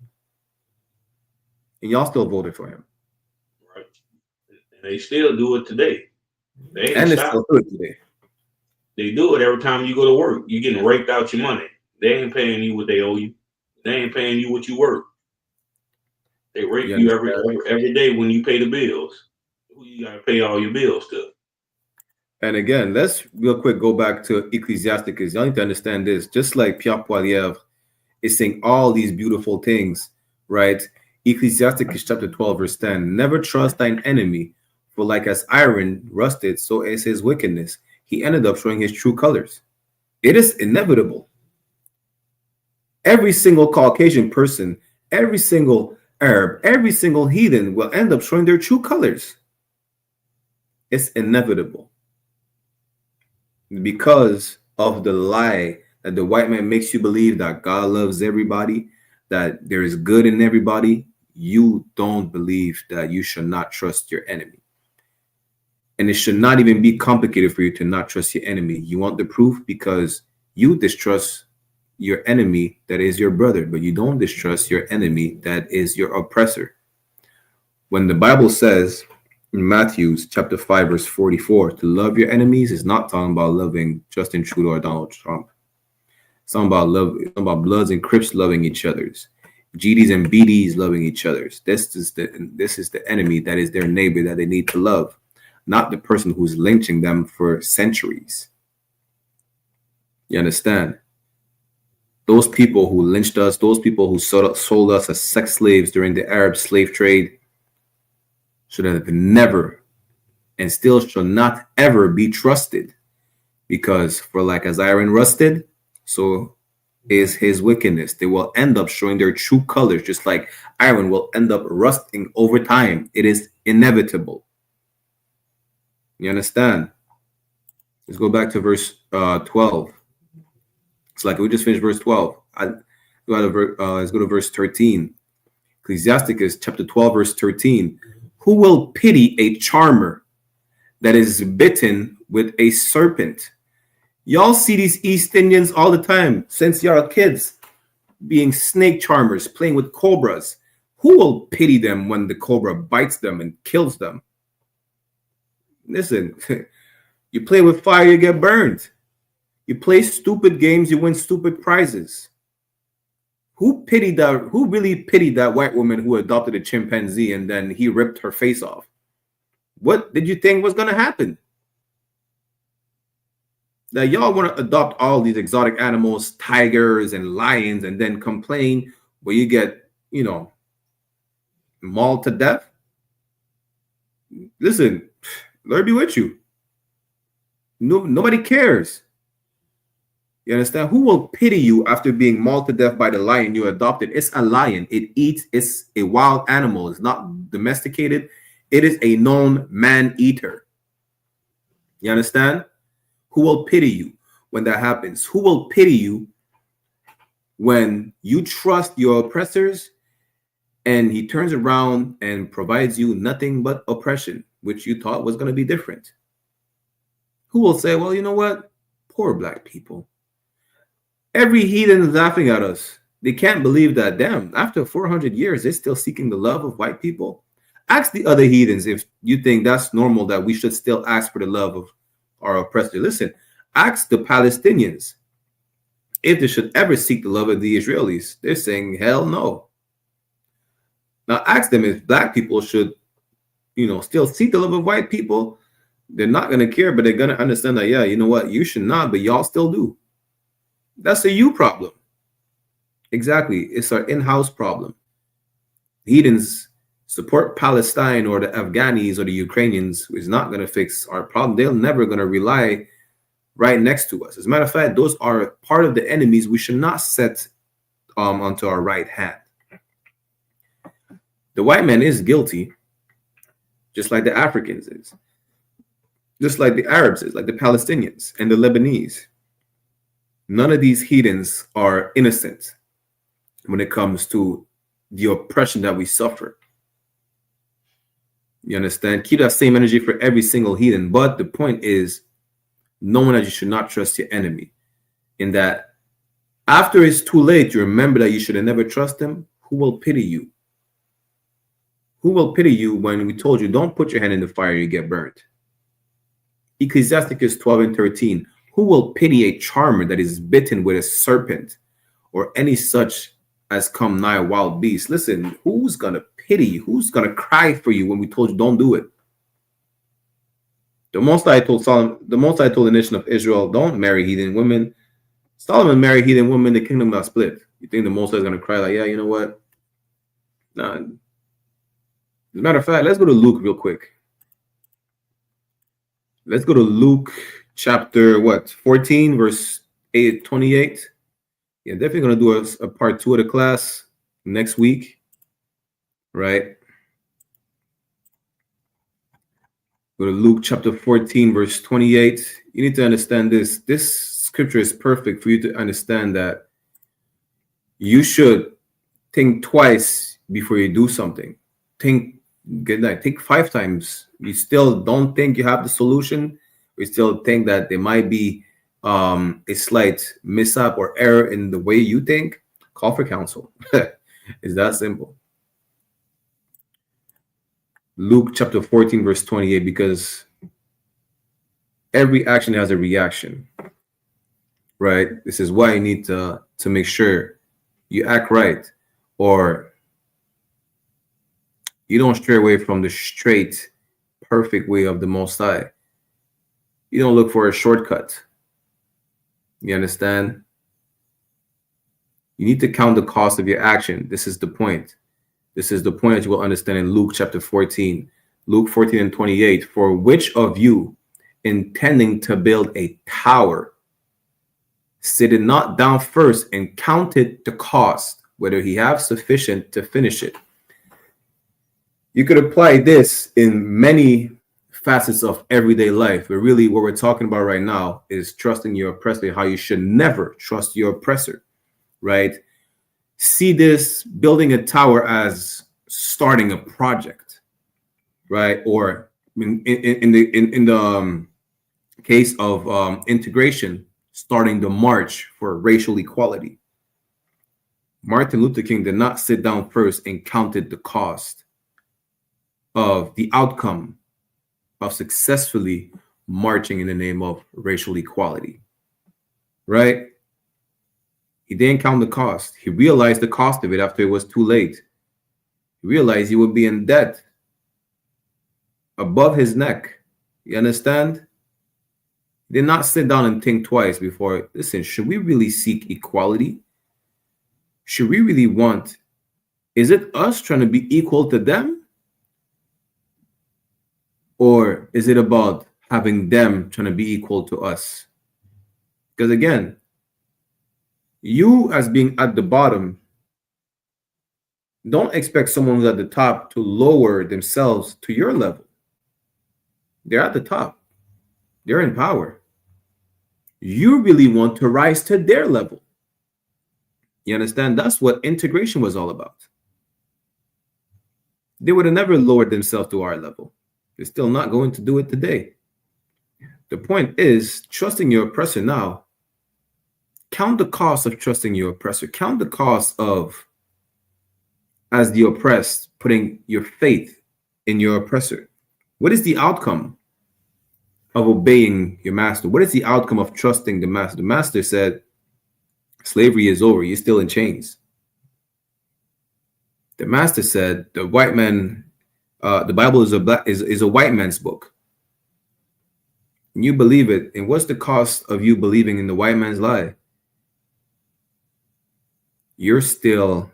And y'all still voted for him. Right. And they still do it today. They still do it today. They do it every time you go to work. You're getting raped out your money. They ain't paying you what they owe you. They ain't paying you what you work. They rape you every day when you pay the bills. Who you gotta pay all your bills to? And again, let's real quick go back to Ecclesiasticus. Y'all need to understand this. Just like Pierre Poilievre is saying all these beautiful things, right? Ecclesiasticus chapter 12, verse 10. Never trust thine enemy, for like as iron rusted, so is his wickedness. He ended up showing his true colors. It is inevitable. Every single Caucasian person, every single Arab, every single heathen will end up showing their true colors. It's inevitable. Because of the lie that the white man makes you believe that God loves everybody, that there is good in everybody, you don't believe that you should not trust your enemy. And it should not even be complicated for you to not trust your enemy. You want the proof because you distrust your enemy that is your brother, but you don't distrust your enemy that is your oppressor. When the Bible says in Matthew chapter 5, verse 44, to love your enemies is not talking about loving Justin Trudeau or Donald Trump. It's talking about love, it's talking about Bloods and Crips loving each other's, GDs and BDs loving each other's. This is the enemy that is their neighbor that they need to love, not the person who's lynching them for centuries. You understand? Those people who lynched us, those people who sold us as sex slaves during the Arab slave trade should have never and still shall not ever be trusted. Because for like as iron rusted, so is his wickedness. They will end up showing their true colors, just like iron will end up rusting over time. It is inevitable. You understand? Let's go back to verse 12. It's like we just finished verse 12. Let's go to verse 13. Ecclesiasticus chapter 12, verse 13. Who will pity a charmer that is bitten with a serpent? Y'all see these East Indians all the time since y'all kids being snake charmers, playing with cobras. Who will pity them when the cobra bites them and kills them? Listen, you play with fire, you get burned. You play stupid games, you win stupid prizes. Who really pitied that white woman who adopted a chimpanzee and then he ripped her face off? What did you think was going to happen? That y'all want to adopt all these exotic animals, tigers and lions, and then complain where you get, mauled to death? Listen, Lord be with you. Nobody cares. You understand? Who will pity you after being mauled to death by the lion you adopted? It's a lion. It eats. It's a wild animal. It's not domesticated. It is a known man-eater. You understand? Who will pity you when that happens? Who will pity you when you trust your oppressors and he turns around and provides you nothing but oppression, which you thought was going to be different? Who will say, well, you know what? Poor black people. Every heathen is laughing at us. They can't believe that, damn, after 400 years, they're still seeking the love of white people. Ask the other heathens if you think that's normal, that we should still ask for the love of our oppressor. Listen, ask the Palestinians if they should ever seek the love of the Israelis. They're saying, hell no. Now ask them if black people should, still seek the love of white people. They're not going to care, but they're going to understand that, yeah, you know what? You should not, but y'all still do. That's a you problem. Exactly. It's our in-house problem. Heathens support Palestine or the Afghanis or the Ukrainians is not going to fix our problem. They're never going to rely right next to us. As a matter of fact, those are part of the enemies we should not set onto our right hand. The white man is guilty, just like the Africans is, just like the Arabs is, like the Palestinians and the Lebanese. None of these heathens are innocent when it comes to the oppression that we suffer. You understand? Keep that same energy for every single heathen. But the point is, knowing that you should not trust your enemy. In that, after it's too late, you remember that you should have never trust them. Who will pity you? Who will pity you when we told you, don't put your hand in the fire, you get burnt? Ecclesiasticus 12 and 13. Who will pity a charmer that is bitten with a serpent, or any such as come nigh a wild beast? Listen, who's going to pity you? Who's going to cry for you when we told you don't do it? The Most High told the nation of Israel, don't marry heathen women. Solomon married heathen women, the kingdom got split. You think the Most High is going to cry like, yeah, you know what? Nah. As a matter of fact, let's go to Luke real quick. Let's go to Luke chapter 14, verse 28. Yeah, definitely going to do a part 2 of the class next week, right? Go to Luke chapter 14, verse 28. You need to understand this. This scripture is perfect for you to understand that you should think twice before you do something. Think 5 times. You still don't think you have the solution. We still think that there might be a slight mishap or error in the way you think. Call for counsel. It's that simple. Luke chapter 14, verse 28, because every action has a reaction, right? This is why you need to make sure you act right, or you don't stray away from the straight, perfect way of the Most High. You don't look for a shortcut. You understand? You need to count the cost of your action. This is the point. This is the point that you will understand in Luke chapter 14. Luke 14:28, for which of you, intending to build a tower, sitteth not down first and counted the cost, whether he have sufficient to finish it? You could apply this in many facets of everyday life, but really what we're talking about right now is trusting your oppressor, how you should never trust your oppressor, right? See this building a tower as starting a project, right? Or in the case of integration, starting the march for racial equality. Martin Luther King did not sit down first and counted the cost of the outcome of successfully marching in the name of racial equality, right? He didn't count the cost. He realized the cost of it after it was too late. He realized he would be in debt above his neck. You understand? He did not sit down and think twice before, listen, should we really seek equality? Should we really want, is it us trying to be equal to them? Or is it about having them trying to be equal to us? Because again, you as being at the bottom, don't expect someone who's at the top to lower themselves to your level. They're at the top. They're in power. You really want to rise to their level. You understand? That's what integration was all about. They would have never lowered themselves to our level. They're still not going to do it today. The point is, trusting your oppressor now, count the cost of trusting your oppressor. Count the cost of, as the oppressed, putting your faith in your oppressor. What is the outcome of obeying your master? What is the outcome of trusting the master? The master said, slavery is over. You're still in chains. The master said, the white man, the Bible is a white man's book. And you believe it. And what's the cost of you believing in the white man's lie? You're still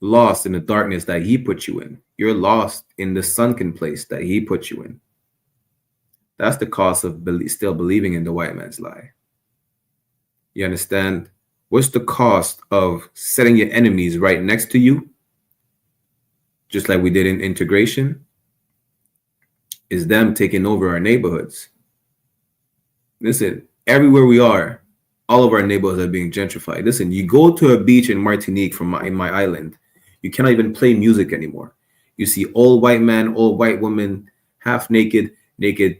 lost in the darkness that he put you in. You're lost in the sunken place that he put you in. That's the cost of still believing in the white man's lie. You understand? What's the cost of setting your enemies right next to you, just like we did in integration? Is them taking over our neighborhoods. Listen, everywhere we are, all of our neighborhoods are being gentrified. Listen, you go to a beach in Martinique in my island, you cannot even play music anymore. You see old white man, old white woman, half naked,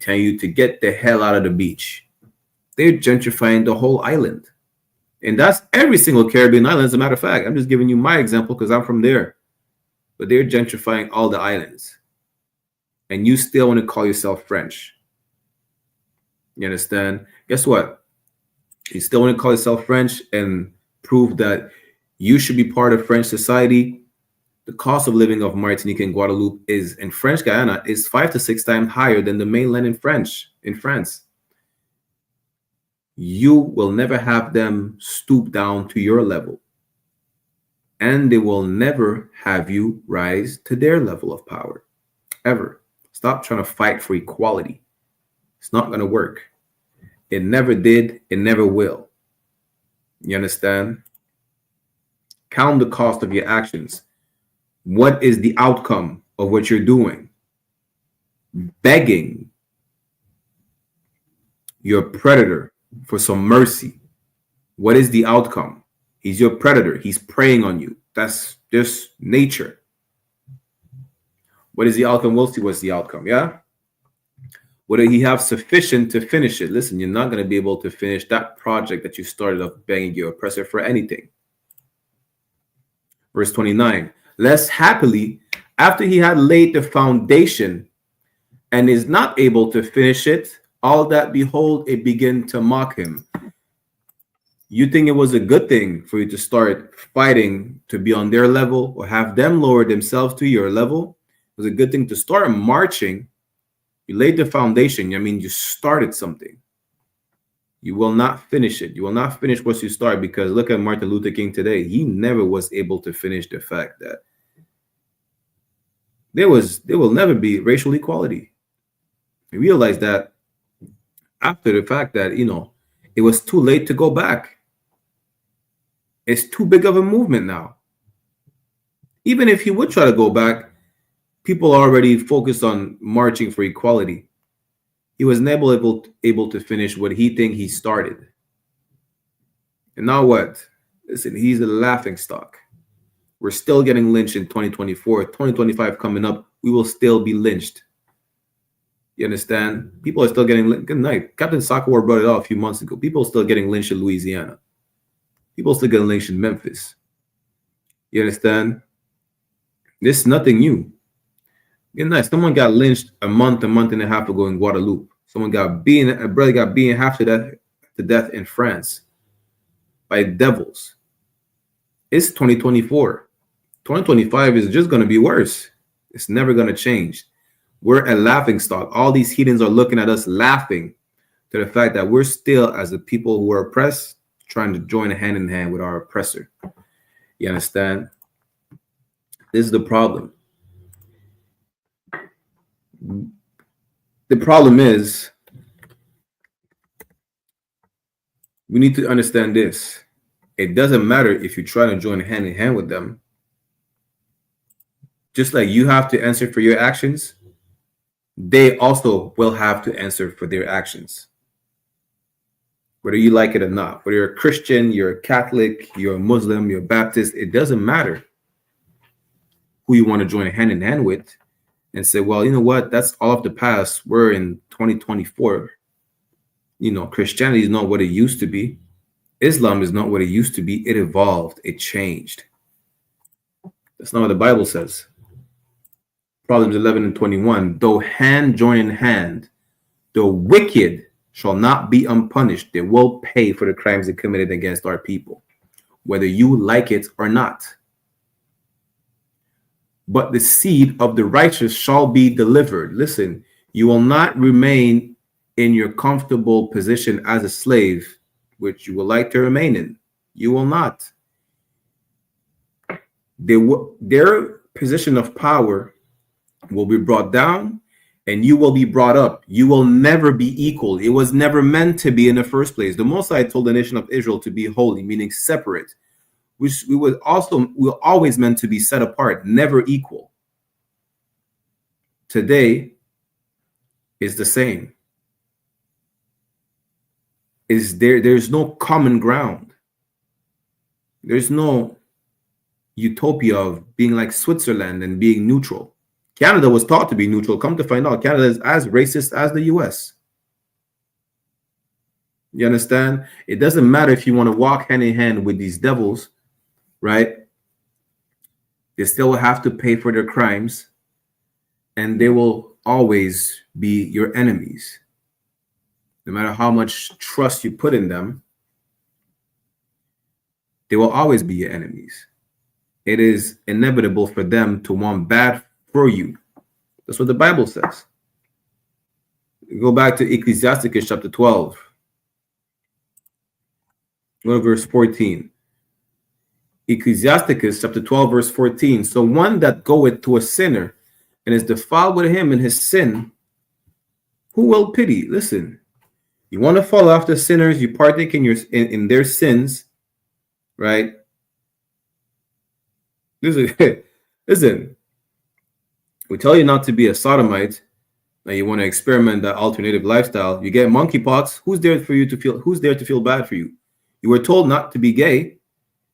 telling you to get the hell out of the beach. They're gentrifying the whole island. And that's every single Caribbean island, as a matter of fact. I'm just giving you my example because I'm from there. But they're gentrifying all the islands. And you still want to call yourself French. You understand? Guess what? You still want to call yourself French and prove that you should be part of French society. The cost of living of Martinique and Guadeloupe is in French Guyana is 5 to 6 times higher than the mainland in France. You will never have them stoop down to your level. And they will never have you rise to their level of power. Ever. Stop trying to fight for equality. It's not going to work. It never did. It never will. You understand? Count the cost of your actions. What is the outcome of what you're doing? Begging your predator for some mercy. What is the outcome? He's your predator. He's preying on you. That's just nature. What is the outcome? We'll see what's the outcome. Yeah. Whether he have sufficient to finish it. Listen, you're not going to be able to finish that project that you started off begging your oppressor for anything. Verse 29. Lest happily, after he had laid the foundation and is not able to finish it, all that behold, it begin to mock him. You think it was a good thing for you to start fighting to be on their level or have them lower themselves to your level? It was a good thing to start marching. You laid the foundation. I mean, you started something. You will not finish it. You will not finish what you start, because look at Martin Luther King today. He never was able to finish the fact that there will never be racial equality. We realized that after the fact that, it was too late to go back. It's too big of a movement now. Even if he would try to go back, people are already focused on marching for equality. He was never able to finish what he started. And now what? Listen, he's a laughing stock. We're still getting lynched in 2024. 2025 coming up, we will still be lynched. You understand? People are still getting lynched. Good night. Captain Sakawar brought it out a few months ago. People are still getting lynched in Louisiana. People are still getting lynched in Memphis. You understand? This is nothing new. Good night. Someone got lynched a month and a half ago in Guadeloupe. A brother got beaten half to death in France by devils. It's 2024. 2025 is just going to be worse. It's never going to change. We're a laughing stock. All these heathens are looking at us laughing to the fact that we're still, as the people who are oppressed, trying to join hand in hand with our oppressor. You understand? This is the problem. The problem is, we need to understand this. It doesn't matter if you try to join hand in hand with them. Just like you have to answer for your actions, they also will have to answer for their actions. Whether you like it or not, whether you're a Christian, you're a Catholic, you're a Muslim, you're a Baptist, it doesn't matter who you want to join hand in hand with and say, well, you know what, that's all of the past. We're in 2024. Christianity is not what it used to be. Islam is not what it used to be. It evolved. It changed. That's not what the Bible says. Proverbs 11:21. Though hand join in hand, the wicked shall not be unpunished. They will pay for the crimes they committed against our people, whether you like it or not. But the seed of the righteous shall be delivered. Listen, you will not remain in your comfortable position as a slave, which you would like to remain in. You will not. Their position of power will be brought down and you will be brought up. You will never be equal. It was never meant to be in the first place. The Most High told the nation of Israel to be holy, meaning separate, which we were always meant to be set apart, never equal. Today is the same. There's no common ground. There's no utopia of being like Switzerland and being neutral. Canada was taught to be neutral. Come to find out, Canada is as racist as the US. You understand? It doesn't matter if you want to walk hand in hand with these devils, right? They still have to pay for their crimes, and they will always be your enemies. No matter how much trust you put in them, they will always be your enemies. It is inevitable for them to want bad for you. That's what the Bible says. Go back to Ecclesiasticus chapter 12. Go to verse 14. Ecclesiasticus chapter 12, verse 14. So one that goeth to a sinner and is defiled with him in his sin, who will pity? Listen, you want to follow after sinners, you partake in their sins, right? Listen, we tell you not to be a sodomite. Now you want to experiment that alternative lifestyle. You get monkeypox. Who's there to feel bad for you? You were told not to be gay.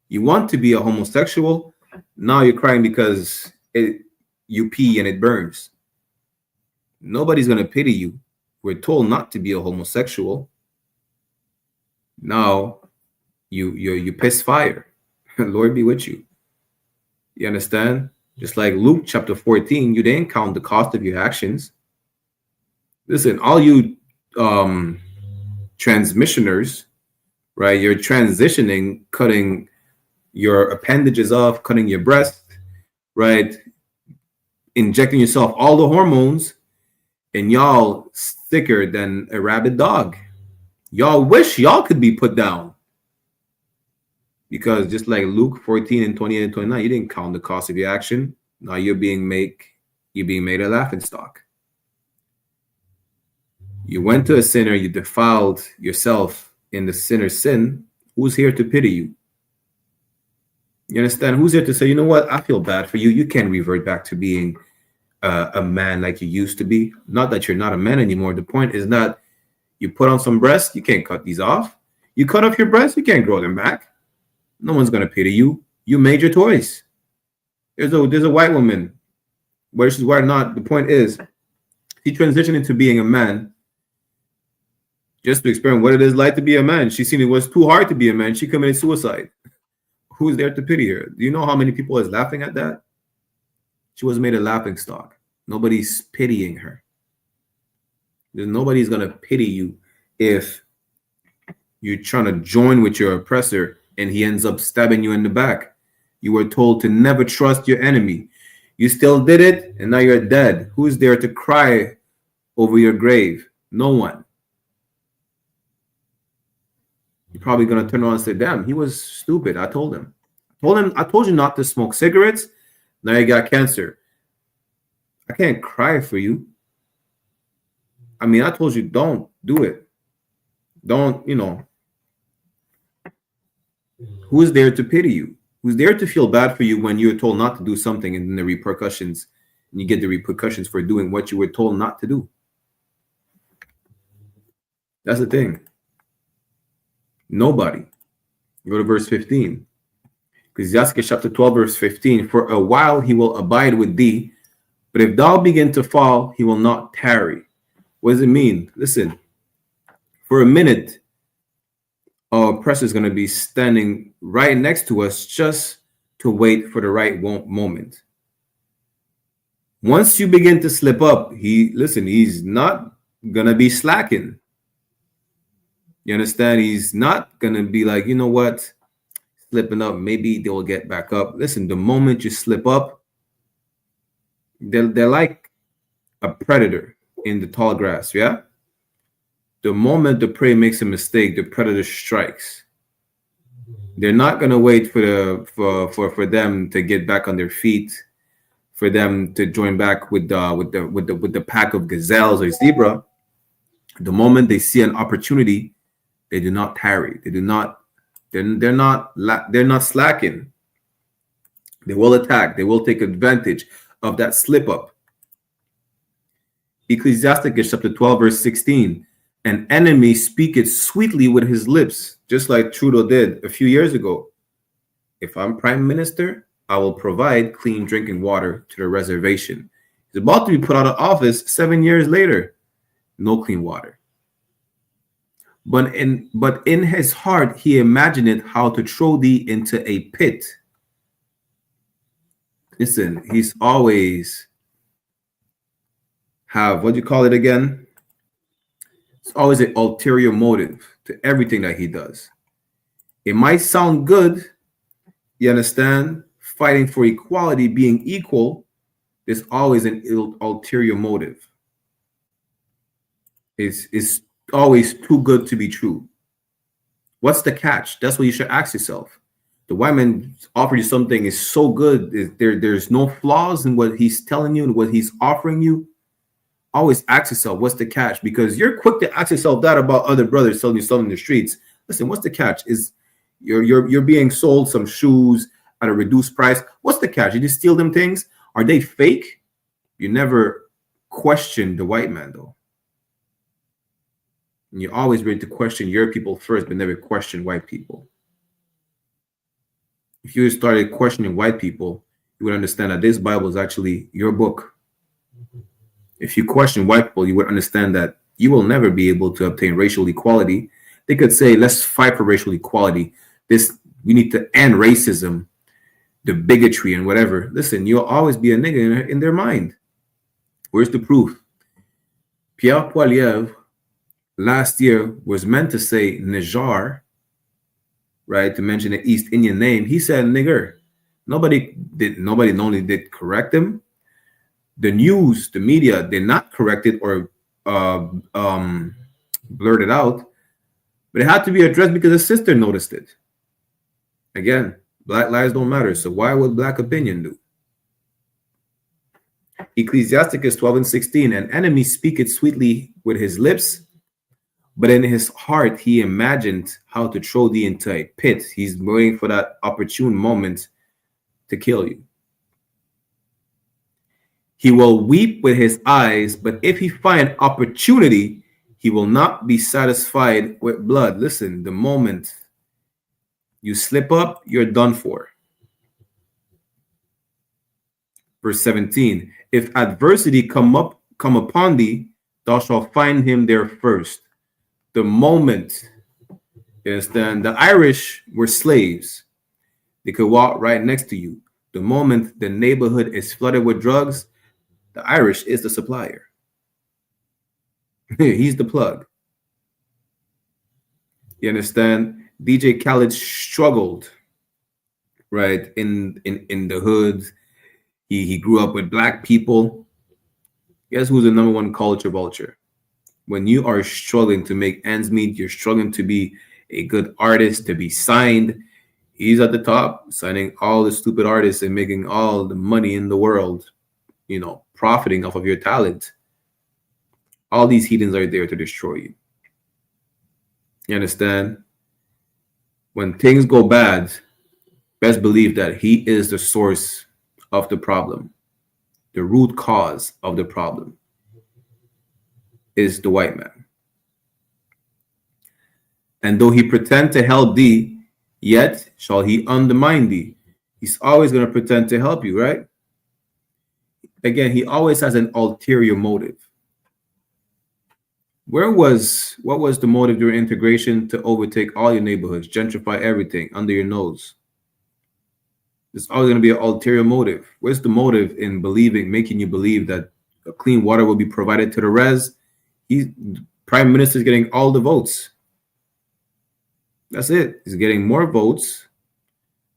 You want to be a homosexual. Now you're crying because you pee and it burns. Nobody's going to pity you. We're told not to be a homosexual. Now you piss fire. Lord be with you. You understand? Just like Luke chapter 14, you didn't count the cost of your actions. Listen, all you transmissioners, right? You're transitioning, cutting your appendages off, cutting your breast, right? Injecting yourself all the hormones, and y'all thicker than a rabid dog. Y'all wish y'all could be put down. Because just like Luke 14 and 28 and 29, you didn't count the cost of your action. Now you're being made You're being made a laughing stock. You went to a sinner, you defiled yourself in the sinner's sin. Who's here to pity you? You understand? Who's there to say, you know what? I feel bad for you. You can't revert back to being a man like you used to be. Not that you're not a man anymore. The point is not you put on some breasts, you can't cut these off. You cut off your breasts, you can't grow them back. No one's going to pity you. You made your choice. There's a white woman, whether she's white or not. The point is, she transitioned into being a man just to experiment what it is like to be a man. She seen it was too hard to be a man. She committed suicide. Who's there to pity her? Do you know how many people is laughing at that? She was made a laughing stock. Nobody's pitying her. Nobody's going to pity you if you're trying to join with your oppressor and he ends up stabbing you in the back. You were told to never trust your enemy. You still did it, and now you're dead. Who's there to cry over your grave? No one. You're probably going to turn around and say, damn, he was stupid. I told him. I told you not to smoke cigarettes. Now you got cancer. I can't cry for you. I mean, I told you don't do it. Don't, who's there to pity you? Who's there to feel bad for you when you're told not to do something and then the repercussions, and you get the repercussions for doing what you were told not to do? That's the thing. Nobody. Go to verse 15. Ecclesiastes chapter 12, verse 15. For a while he will abide with thee, but if thou begin to fall, he will not tarry. What does it mean? Listen, for a minute, our oppressor is going to be standing right next to us just to wait for the right moment. Once you begin to slip up, he's not going to be slacking. You understand? He's not going to be like, you know what, slipping up, maybe they'll get back up. Listen, the moment you slip up, they're like a predator in the tall grass, yeah? The moment the prey makes a mistake, the predator strikes. They're not going to wait for them to get back on their feet, for them to join back with the pack of gazelles or zebra. The moment they see an opportunity, they do not tarry. They're not slacking. They will attack. They will take advantage of that slip up. Ecclesiastes chapter 12, verse 16. An enemy speaketh sweetly with his lips, just like Trudeau did a few years ago. If I'm prime minister, I will provide clean drinking water to the reservation. He's about to be put out of office 7 years later. No clean water. But in his heart, he imagined how to throw thee into a pit. Listen, he's always have, what do you call it again? It's always an ulterior motive to everything that he does. It might sound good, you understand? Fighting for equality, being equal, there's always an ulterior motive. It's always too good to be true. What's the catch? That's what you should ask yourself. The white man offered you something is so good. There's no flaws in what he's telling you and what he's offering you. Always ask yourself, what's the catch? Because you're quick to ask yourself that about other brothers selling you something in the streets. Listen, what's the catch? Is you're being sold some shoes at a reduced price. What's the catch? You just steal them things? Are they fake? You never question the white man, though. And you're always ready to question your people first, but never question white people. If you started questioning white people, you would understand that this Bible is actually your book. If you question white people, you would understand that you will never be able to obtain racial equality. They could say, let's fight for racial equality. We need to end racism, the bigotry and whatever. Listen, you'll always be a nigga in their mind. Where's the proof? Pierre Poilievre last year was meant to say Nijar, right? To mention an East Indian name. He said nigger. Nobody only did correct him. The news, the media did not correct it or blurt it out, but it had to be addressed because his sister noticed it. Again, black lives don't matter, so why would black opinion do? Ecclesiasticus 12:16, an enemy speaketh sweetly with his lips, but in his heart he imagined how to throw thee into a pit. He's waiting for that opportune moment to kill you. He will weep with his eyes, but if he find opportunity, he will not be satisfied with blood. Listen, the moment you slip up, you're done for. Verse 17, if adversity come upon thee, thou shalt find him there first. The moment, you understand, the Irish were slaves. They could walk right next to you. The moment the neighborhood is flooded with drugs, the Irish is the supplier. He's the plug. You understand? DJ Khaled struggled, right, in the hoods. He grew up with black people. Guess who's the number one culture vulture? When you are struggling to make ends meet, you're struggling to be a good artist, to be signed. He's at the top, signing all the stupid artists and making all the money in the world, you know, profiting off of your talent. All these heathens are there to destroy you. You understand? When things go bad, best believe that he is the source of the problem. The root cause of the problem is the white man. And though he pretend to help thee, yet shall he undermine thee. He's always going to pretend to help you, right? Again, he always has an ulterior motive. What was the motive during integration? To overtake all your neighborhoods, gentrify everything under your nose. There's always going to be an ulterior motive. Where's the motive in making you believe that clean water will be provided to the res? Prime Minister is getting all the votes. That's it. He's getting more votes.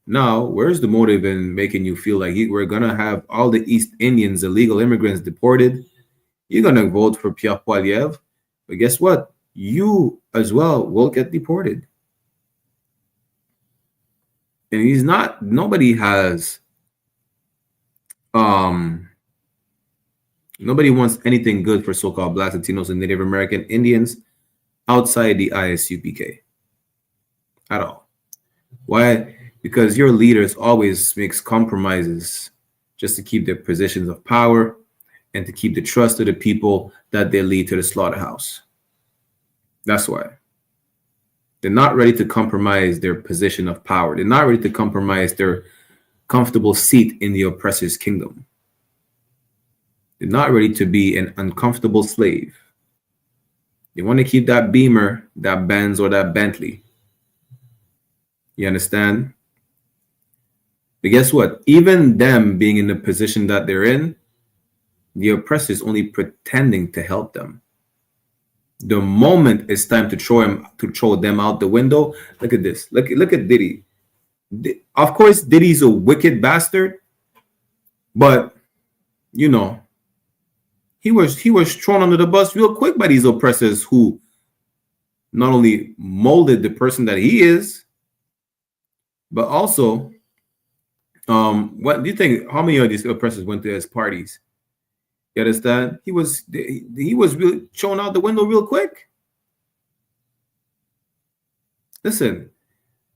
Now, where's the motive in making you feel like we're going to have all the East Indians, illegal immigrants deported? You're going to vote for Pierre Poilievre. But guess what? You as well will get deported. And he's not, nobody wants anything good for so-called Blacks, Latinos, and Native American Indians outside the ISUPK at all. Why? Because your leaders always makes compromises just to keep their positions of power and to keep the trust of the people that they lead to the slaughterhouse. That's why. They're not ready to compromise their position of power. They're not ready to compromise their comfortable seat in the oppressor's kingdom. They're not ready to be an uncomfortable slave. They want to keep that Beamer, that Benz, or that Bentley. You understand? But guess what? Even them being in the position that they're in, the oppressor is only pretending to help them. The moment it's time to throw them out the window, look at this. Look at Diddy. Of course, Diddy's a wicked bastard, but you know, he was thrown under the bus real quick by these oppressors who not only molded the person that he is, but also, what do you think? How many of these oppressors went to his parties? You understand? He was really thrown out the window real quick. Listen,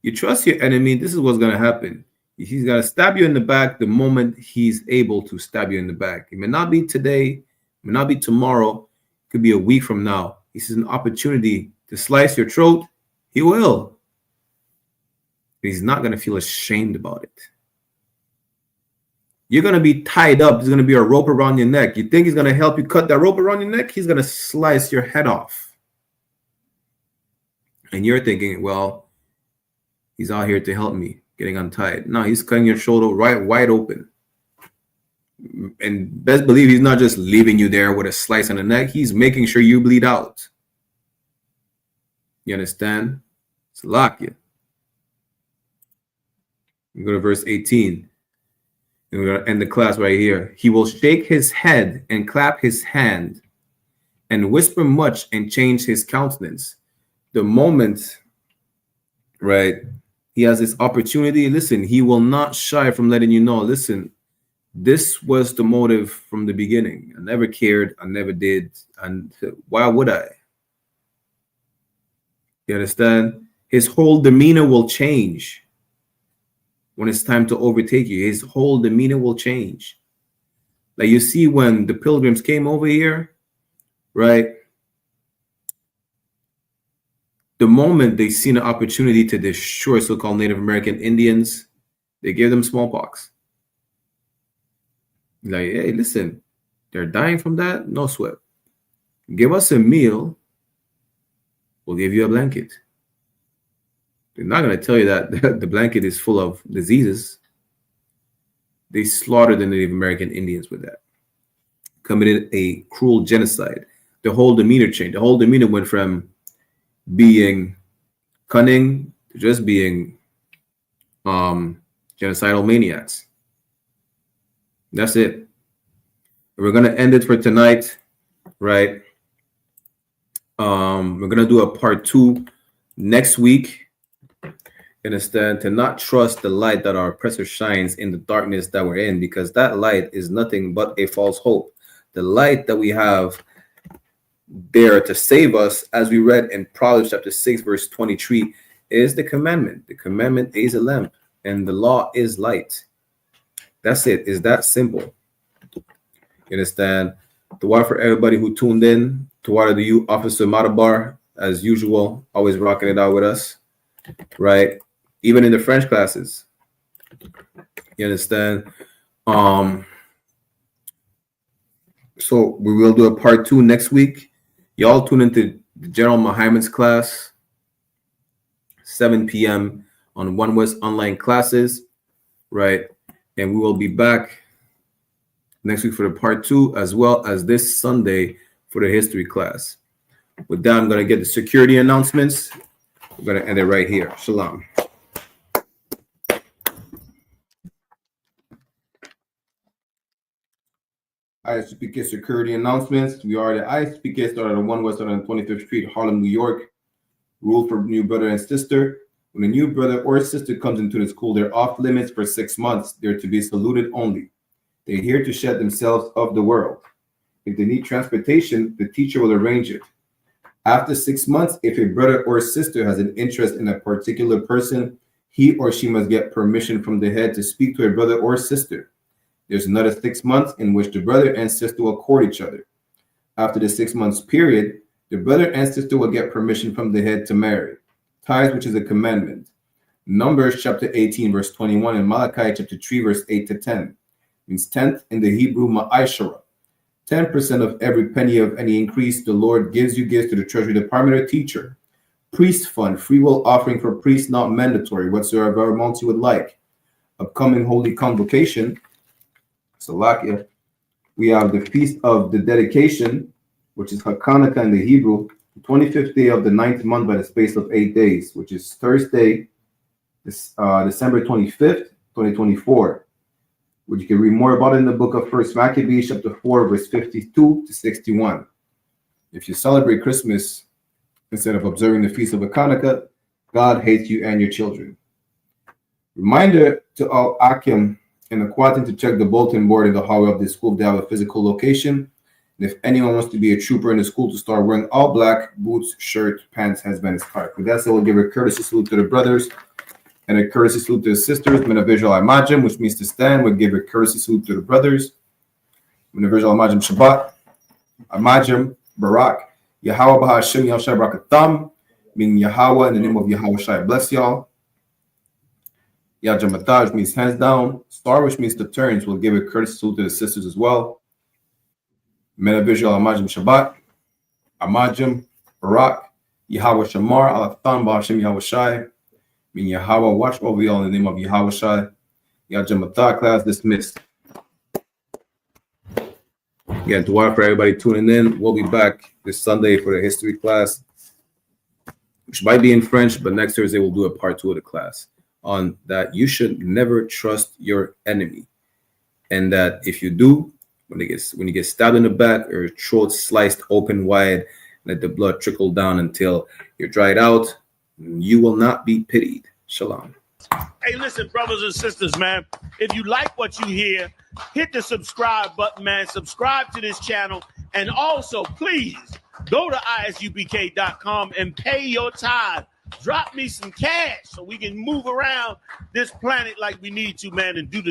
you trust your enemy. This is what's going to happen. He's going to stab you in the back the moment he's able to stab you in the back. It may not be today. It may not be tomorrow. It could be a week from now. He sees an opportunity to slice your throat. He will. But he's not going to feel ashamed about it. You're going to be tied up. There's going to be a rope around your neck. You think he's going to help you cut that rope around your neck? He's going to slice your head off. And you're thinking, well, he's out here to help me getting untied. No, he's cutting your shoulder right wide open. And best believe he's not just leaving you there with a slice on the neck. He's making sure you bleed out. You understand? It's lock you. We go to verse 18. And we're going to end the class right here. He will shake his head and clap his hand and whisper much and change his countenance. The moment, right, he has this opportunity, listen, he will not shy from letting you know, listen, This was the motive from the beginning. I never cared. I never did. And why would I? You understand? His whole demeanor will change when it's time to overtake you. His whole demeanor will change. Like you see when the pilgrims came over here, right? The moment they seen an opportunity to destroy so-called Native American Indians, they gave them smallpox. Like, hey, listen, they're dying from that? No sweat. Give us a meal, we'll give you a blanket. They're not going to tell you that the blanket is full of diseases. They slaughtered the Native American Indians with that. Committed a cruel genocide. The whole demeanor changed. The whole demeanor went from being cunning to just being genocidal maniacs. That's it. We're going to end it for tonight, right? We're going to do a part 2 next week. Understand, to not trust the light that our oppressor shines in the darkness that we're in, because that light is nothing but a false hope. The light that we have there to save us, as we read in Proverbs chapter 6, verse 23, is the commandment. The commandment is a lamp, and the law is light. That's it. It's that simple. You understand? The water for everybody who tuned in. To water to you, Officer Matabar, as usual, always rocking it out with us, right? Even in the French classes. You understand? So we will do a part 2 next week. Y'all tune into the General Muhammad's class, 7 p.m. on One West online classes, right? And we will be back next week for the part 2, as well as this Sunday for the history class. With that, I'm going to get the security announcements. We're going to end it right here. Shalom. ISUPK security announcements. We are the ISUPK, started on 1 West on 25th Street, Harlem, New York. Rule for new brother and sister. When a new brother or sister comes into the school, they're off limits for 6 months. They're to be saluted only. They're here to shed themselves of the world. If they need transportation, the teacher will arrange it. After 6 months, if a brother or sister has an interest in a particular person, he or she must get permission from the head to speak to a brother or sister. There's another 6 months in which the brother and sister will court each other. After the 6 months period, the brother and sister will get permission from the head to marry. Tithes, which is a commandment. Numbers chapter 18, verse 21, and Malachi chapter 3, verse 8 to 10. Means tenth in the Hebrew ma'ashara. 10% of every penny of any increase the Lord gives you gives to the treasury department or teacher. Priest fund, free will offering for priests, not mandatory, whatsoever amounts you would like. Upcoming holy convocation, Salakia. We have the feast of the dedication, which is Hanukkah in the Hebrew, the 25th day of the 9th month by the space of 8 days, which is Thursday, December 25th, 2024. Which you can read more about in the book of 1 Maccabees, chapter 4, verse 52 to 61. If you celebrate Christmas instead of observing the feast of Hanukkah, God hates you and your children. Reminder to all Akim and Aquatin to check the bulletin board in the hallway of the school if they have a physical location. And if anyone wants to be a trooper in the school, to start wearing all black, boots, shirt, pants, headband, and scarf. With that said, we'll give a courtesy salute to the brothers and a courtesy salute to the sisters. Men of visual Imajim, which means to stand. We'll give a courtesy salute to the brothers. Men of visual Imajim Shabbat, Imajim, Barak, Yahweh Bahashim, Yahushai Barakatam, meaning Yahweh in the name of Yahushai. Bless y'all. Yajamata, which means hands down. Star, which means to turns. We'll give a courtesy salute to the sisters as well. Men of visual Imajim Shabbat, Imajim, Barak, Yahweh Shamar, Alatan Bahashim Yahushai. Meaning Yahweh, watch over y'all in the name of Yahushai. Yajamata, class dismissed. Again, to water for everybody tuning in. We'll be back this Sunday for the history class, which might be in French, but next Thursday we'll do a part 2 of the class on that you should never trust your enemy. And that if you do, when you get stabbed in the back or your throat sliced open wide, let the blood trickle down until you're dried out, you will not be pitied. Shalom. Hey, listen, brothers and sisters, man, if you like what you hear, hit the subscribe button, man. Subscribe to this channel. And also, please go to isupk.com and pay your tithe. Drop me some cash so we can move around this planet like we need to, man, and do the